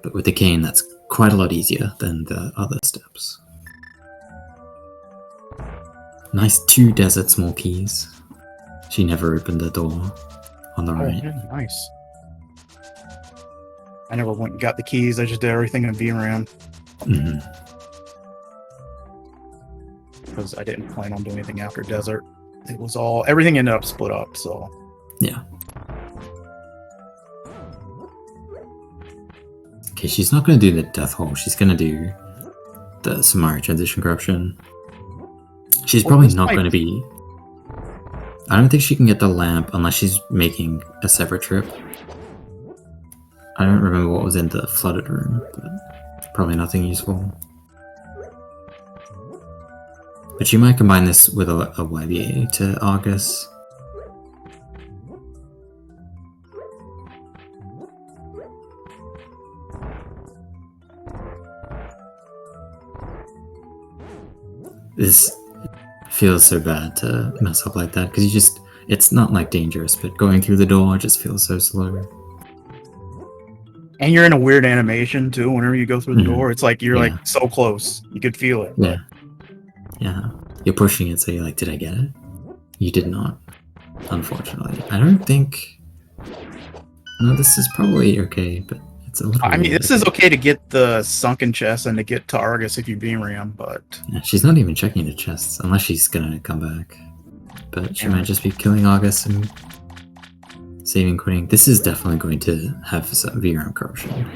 But with the cane, that's quite a lot easier than the other steps. Nice 2 desert small keys. She never opened the door on the right. Yeah, nice. I never went and got the keys. I just did everything in VRAM. Because I didn't plan on doing anything after Desert. It was everything ended up split up, so. Yeah. Okay, she's not going to do the Death Hole. She's going to do the Samari Transition Corruption. She's probably not going to be... I don't think she can get the lamp unless she's making a separate trip. I don't remember what was in the flooded room, but probably nothing useful. But she might combine this with a YBA to Argus. This feels so bad to mess up like that, because it's not like dangerous, but going through the door just feels so slow. And you're in a weird animation too. Whenever you go through the door, it's like you're like so close. You could feel it. Yeah. Yeah. You're pushing it, so you're like, did I get it? You did not, unfortunately. I don't think... No, this is probably okay, but it's a little I mean, weird. this is okay to get the sunken chest and to get to Argus if you VRAM, but... Yeah, she's not even checking the chests, unless she's gonna come back. But she might just be killing Argus and saving quitting. This is definitely going to have some VRAM corruption.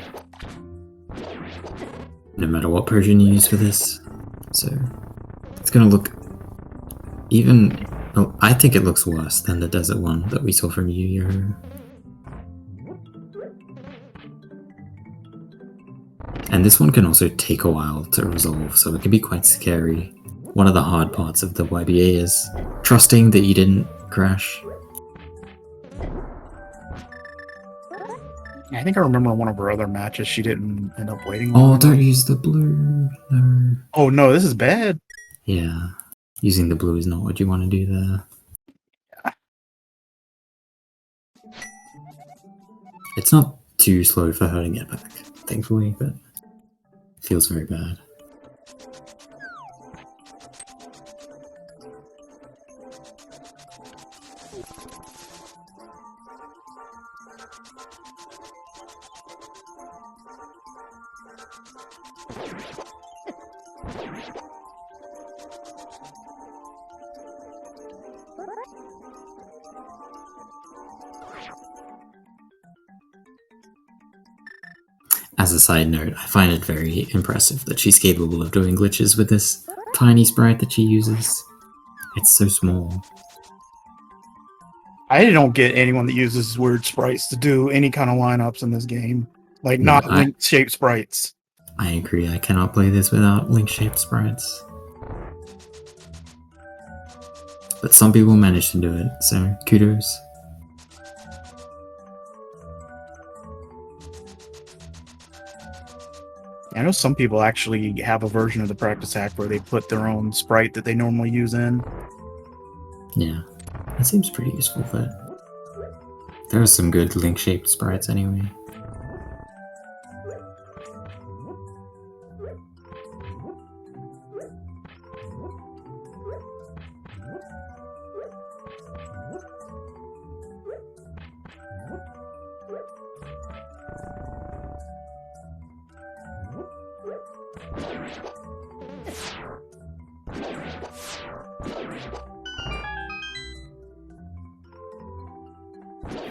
No matter what Persian you use for this. So, it's gonna look even... Oh, I think it looks worse than the desert one that we saw from Yu. And this one can also take a while to resolve, so it can be quite scary. One of the hard parts of the YBA is trusting that you didn't crash. I think I remember one of her other matches, she didn't end up waiting. Oh, don't use the blue. No. Oh no, this is bad. Yeah, using the blue is not what you want to do there. It's not too slow for her to get back, thankfully, but it feels very bad. As a side note, I find it very impressive that she's capable of doing glitches with this tiny sprite that she uses. It's so small. I don't get anyone that uses weird sprites to do any kind of lineups in this game. Like, not link-shaped sprites. I agree, I cannot play this without link-shaped sprites. But some people manage to do it, so kudos. I know some people actually have a version of the practice hack where they put their own sprite that they normally use in. Yeah, that seems pretty useful, but there are some good link-shaped sprites anyway.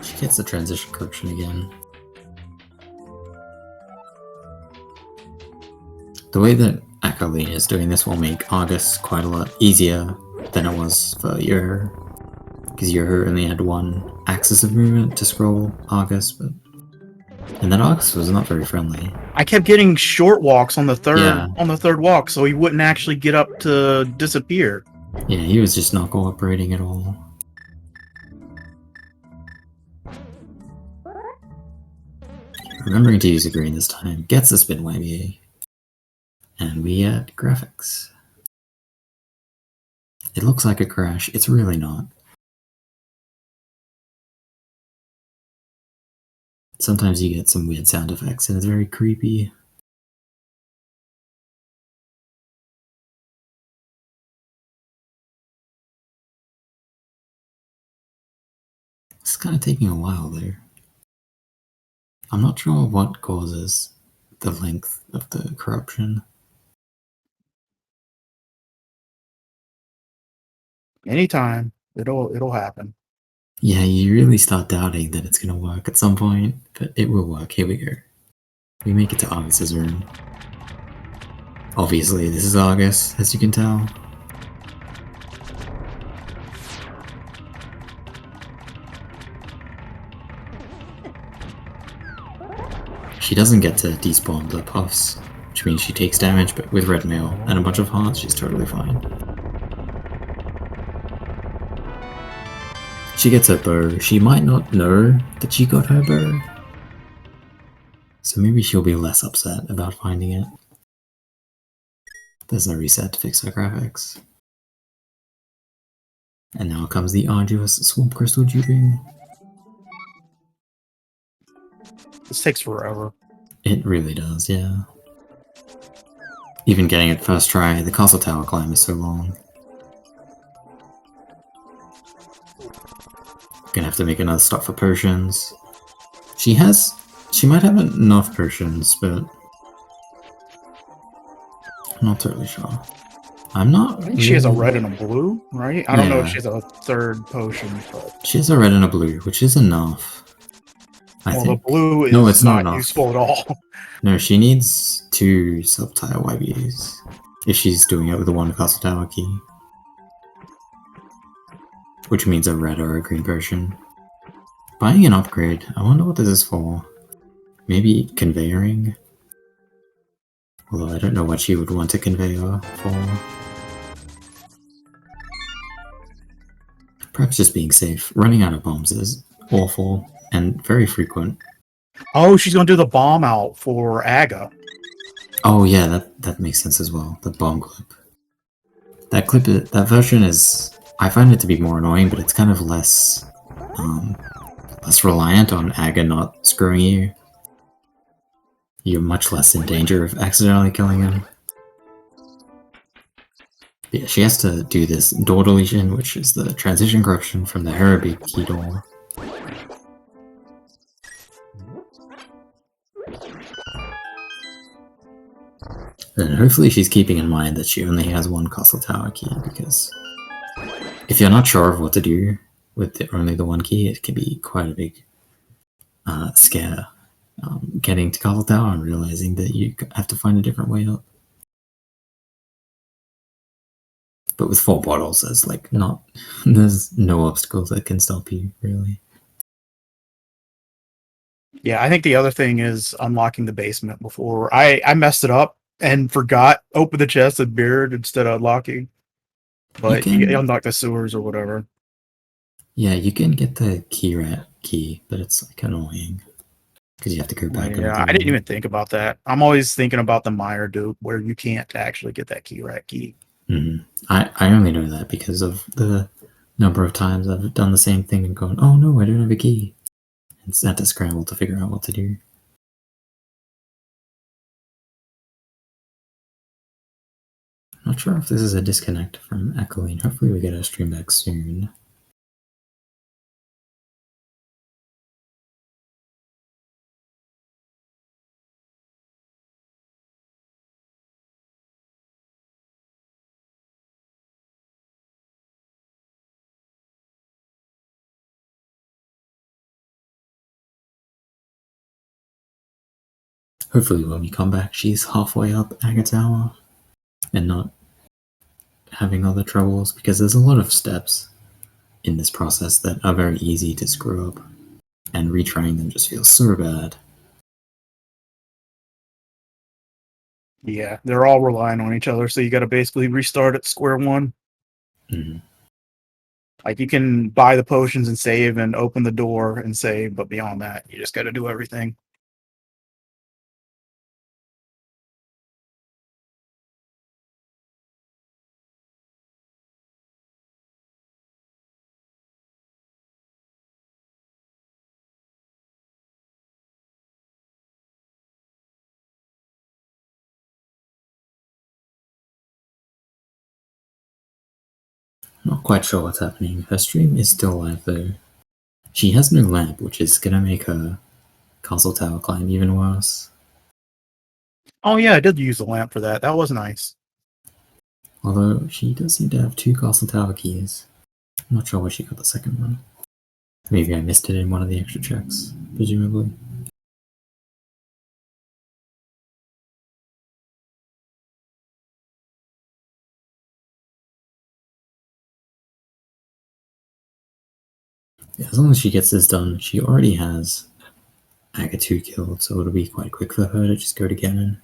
She gets the transition corruption again. The way that Akaelyne is doing this will make Argus quite a lot easier than it was for Yor, because Yor only had one axis of movement to scroll Argus, and then Argus was not very friendly. I kept getting short walks on the third walk, so he wouldn't actually get up to disappear. Yeah, he was just not cooperating at all. Remembering to use a green this time gets the spin YBA. And we get graphics. It looks like a crash, it's really not. Sometimes you get some weird sound effects and it's very creepy. It's kind of taking a while there. I'm not sure what causes the length of the corruption. Anytime, it'll happen. Yeah, you really start doubting that it's gonna work at some point, but it will work. Here we go. We make it to Argus's room. Obviously, this is Argus, as you can tell. She doesn't get to despawn the puffs, which means she takes damage, but with red mail and a bunch of hearts, she's totally fine. She gets her bow. She might not know that she got her bow, so maybe she'll be less upset about finding it. There's no reset to fix her graphics. And now comes the arduous swamp crystal duping. This takes forever. It really does, yeah. Even getting it first try, the castle tower climb is so long. Gonna have to make another stop for potions. She might have enough potions, but I'm not totally sure. I'm not. I think she has a red and a blue, right? I don't know if she has a third potion, but she has a red and a blue, which is enough. I think. The blue is it's not useful at all. No, she needs 2 sub-tile YBs if she's doing it with the one castle tower key, which means a red or a green potion. Buying an upgrade. I wonder what this is for. Maybe conveyoring? Although I don't know what she would want to conveyor for. Perhaps just being safe. Running out of bombs is awful and very frequent. Oh, she's gonna do the bomb out for Aga. Oh yeah, that makes sense as well. The bomb clip. That version is. I find it to be more annoying, but it's kind of less reliant on Aga not screwing you. You're much less in danger of accidentally killing him. Yeah, she has to do this door deletion, which is the transition corruption from the Harabi key door. And hopefully she's keeping in mind that she only has one castle tower key, because if you're not sure of what to do with only the one key, it can be quite a big scare. Getting to castle tower and realizing that you have to find a different way up. But with 4 bottles, there's no obstacles that can stop you, really. Yeah, I think the other thing is unlocking the basement before. I messed it up and forgot open the chest with Beard instead of unlocking. But you unlock the sewers or whatever. Yeah, you can get the key rat key, but it's like annoying because you have to go back. Yeah, I didn't even think about that. I'm always thinking about the Meyer dupe where you can't actually get that key rat key. Mm-hmm. I only know that because of the number of times I've done the same thing and gone, oh no, I don't have a key. And had to scramble to figure out what to do. Not sure if this is a disconnect from Akaelyne. Hopefully we get our stream back soon. Hopefully when we come back, she's halfway up Aga Tower and not having other troubles, because there's a lot of steps in this process that are very easy to screw up, and retrying them just feels so bad. Yeah, they're all relying on each other, so you got to basically restart at square one. Mm-hmm. Like, you can buy the potions and save and open the door and save, but beyond that, you just got to do everything. Not quite sure what's happening. Her stream is still live though. She has no lamp, which is gonna make her castle tower climb even worse. Oh yeah, I did use the lamp for that. That was nice. Although she does seem to have 2 castle tower keys. I'm not sure where she got the second one. Maybe I missed it in one of the extra checks, presumably. Yeah, as long as she gets this done, she already has Aga 2 killed, so it'll be quite quick for her to just go to Ganon.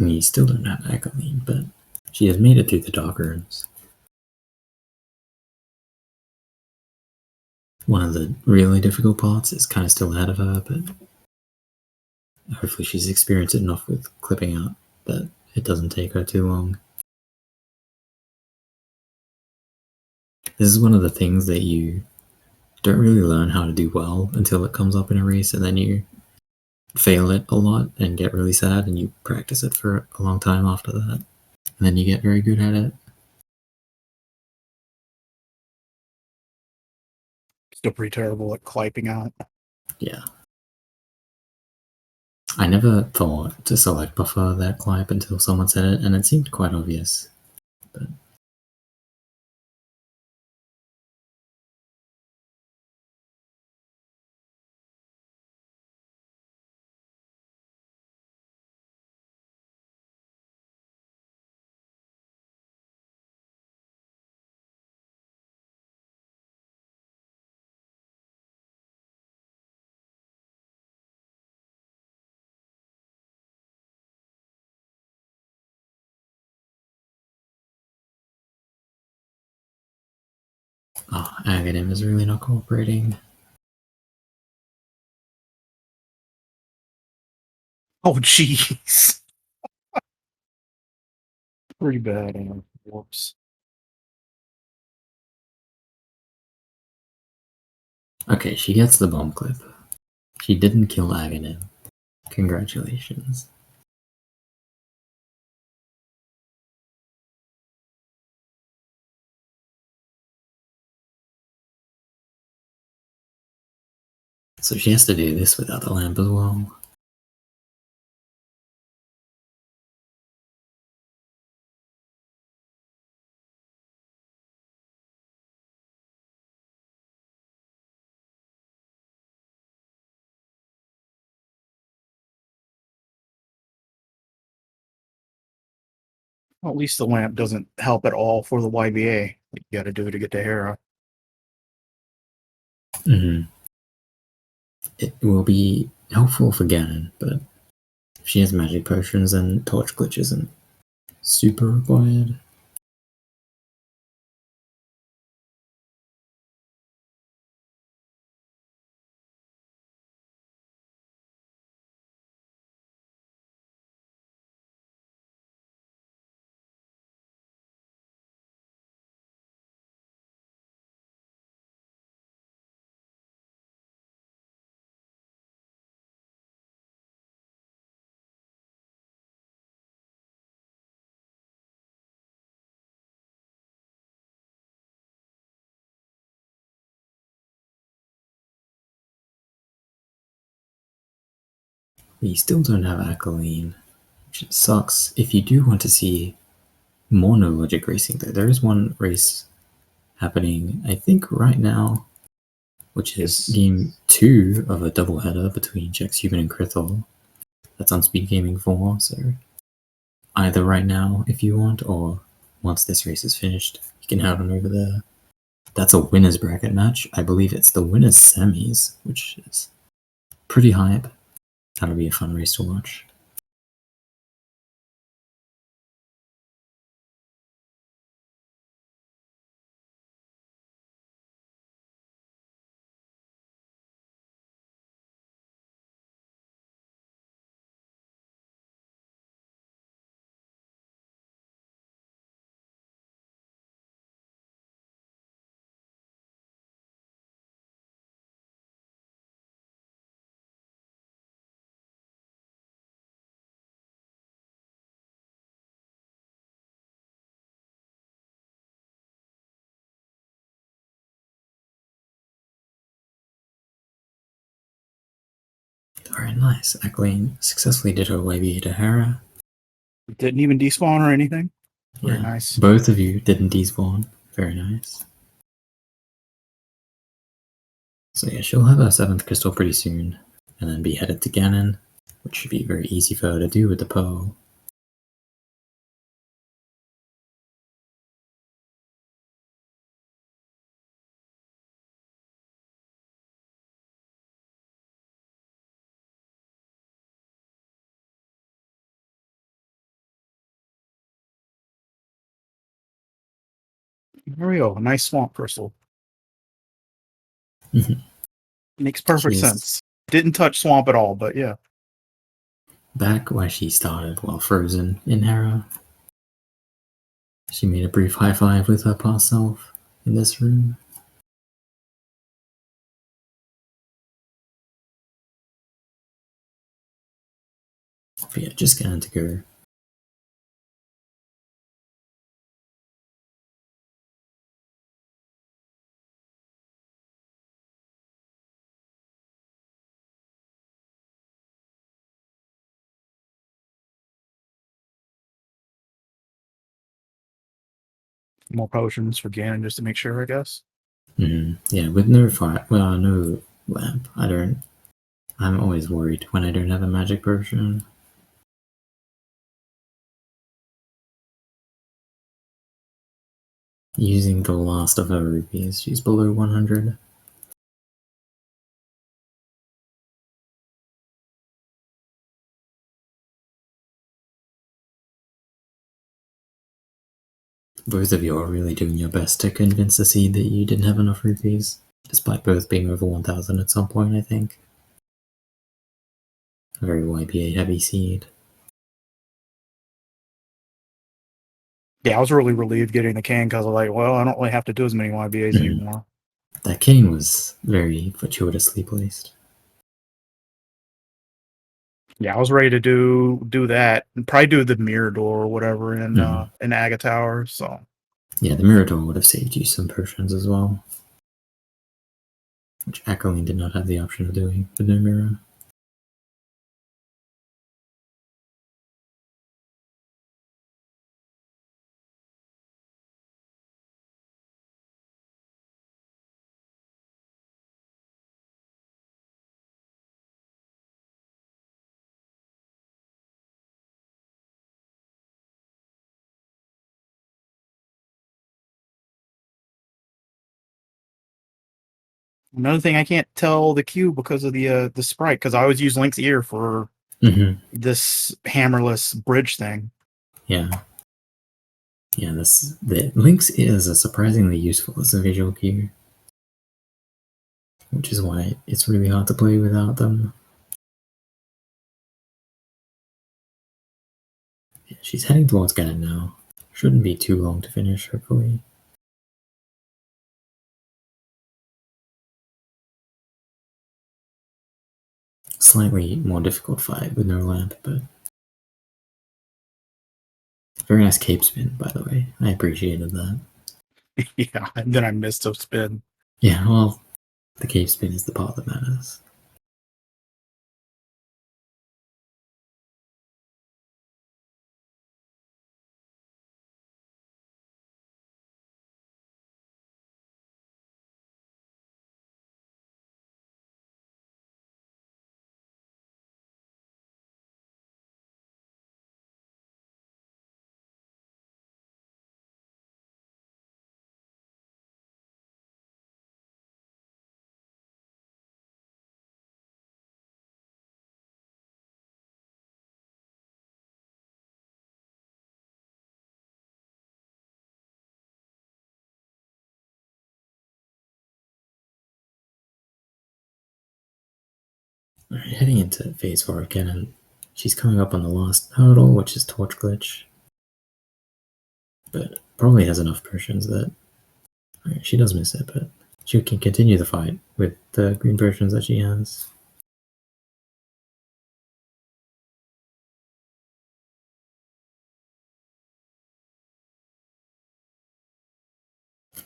We still don't have Akaelyne, but she has made it through the dark rooms. One of the really difficult parts is kind of still ahead of her, but hopefully she's experienced enough with clipping out that it doesn't take her too long. This is one of the things that you don't really learn how to do well until it comes up in a race, and then you fail it a lot and get really sad, and you practice it for a long time after that, and then you get very good at it. Still pretty terrible at clipping out. Yeah. I never thought to select buffer that clip until someone said it, and it seemed quite obvious. But Akaelyne is really not cooperating. Oh jeez. Pretty bad. Whoops. Okay, she gets the bomb clip. She didn't kill Akaelyne. Congratulations. So she has to do this without the lamp as well. Well, at least the lamp doesn't help at all for the YBA. You got to do to get to Hera. It will be helpful for Ganon, but if she has magic potions, then torch glitch isn't super required. We still don't have Akaelyne, which sucks. If you do want to see more no logic racing, though, there is one race happening, I think, right now, which is game 2 of a doubleheader between Jax Human and Crithol. That's on SpeedGaming 4, so either right now if you want, or once this race is finished, you can head on over there. That's a winner's bracket match. I believe it's the winner's semis, which is pretty hype. That'll be a fun race to watch. Alright, nice. Akaelyne successfully did her YBA to Hera. Didn't even despawn or anything. Very Yeah, nice. both of you didn't despawn. Very nice. So yeah, she'll have her 7th crystal pretty soon, and then be headed to Ganon, which should be very easy for her to do with the pearl. There we go. A nice swamp crystal. Mhm. Makes perfect She is sense. Didn't touch swamp at all, but yeah. back where she started while frozen in Hera. She made a brief high five with her past self in this room. But yeah, just getting to go. More potions for Ganon just to make sure, I guess. Yeah, with no fire, well, no lamp. I'm always worried when I don't have a magic potion. Using the last of her rupees, she's below 100. Both of you are really doing your best to convince the seed that you didn't have enough rupees, despite both being over 1000 at some point, I think. A very YPA heavy seed. Yeah, I was really relieved getting the can because I was like, well, I don't really have to do as many YBAs anymore. That cane was very fortuitously placed. Yeah, I was ready to do that and probably do the mirror door or whatever in Aga Tower. So Yeah, the mirror door would have saved you some potions as well, which Akaelyne did not have the option of doing with no mirror. another thing, I can't tell the cue because of the sprite because I always use Link's ear for this hammerless bridge thing. Yeah. Yeah, the Lynx is a surprisingly useful as a visual cue, which is why it's really hard to play without them. Yeah, she's heading towards Ganon now. Shouldn't be too long to finish, hopefully. Slightly more difficult fight with no lamp, but very nice cape spin, by the way. I appreciated that. Yeah, and then I missed a spin. Yeah, well, the cape spin is the part that matters. Alright, heading into phase 4 again, and she's coming up on the last hurdle, which is Torch Glitch. But probably has enough Persians that she does miss it, but she can continue the fight with the green Persians that she has.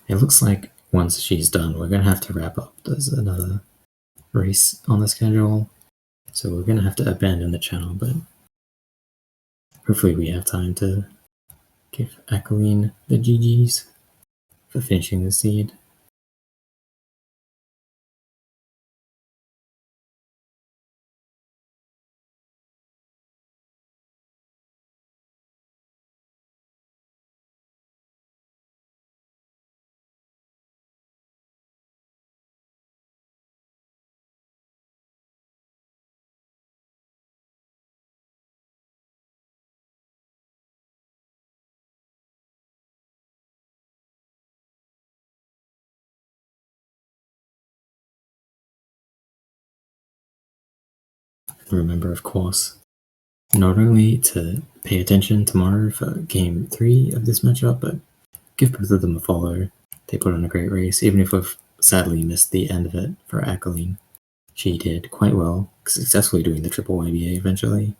It looks like once she's done, we're going to have to wrap up. There's another race on the schedule, so we're going to have to abandon the channel, but hopefully we have time to give Akaelyne the GGs for finishing the seed. Remember, of course, not only to pay attention tomorrow for Game 3 of this matchup, but give both of them a follow. They put on a great race, even if we've sadly missed the end of it for Akaelyne. She did quite well, successfully doing the triple YBA eventually.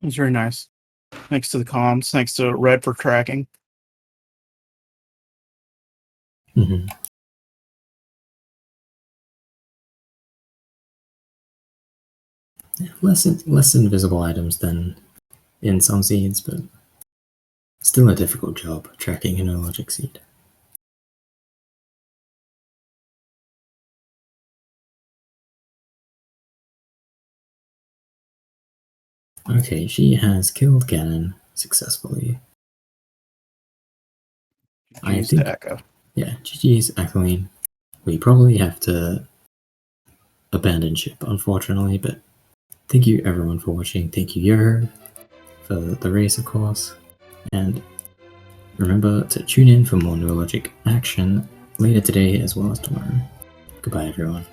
It was very nice. Thanks to the comms, thanks to Red for tracking. Mm-hmm. Less invisible items than in some seeds, but still a difficult job tracking a no-logic seed. Okay, she has killed Ganon successfully. I think, Echo. yeah, GG's Akaelyne. We probably have to abandon ship, unfortunately, but thank you everyone for watching. Thank you, Yoher, for the race, of course. And remember to tune in for more no-logic action later today as well as tomorrow. Goodbye, everyone.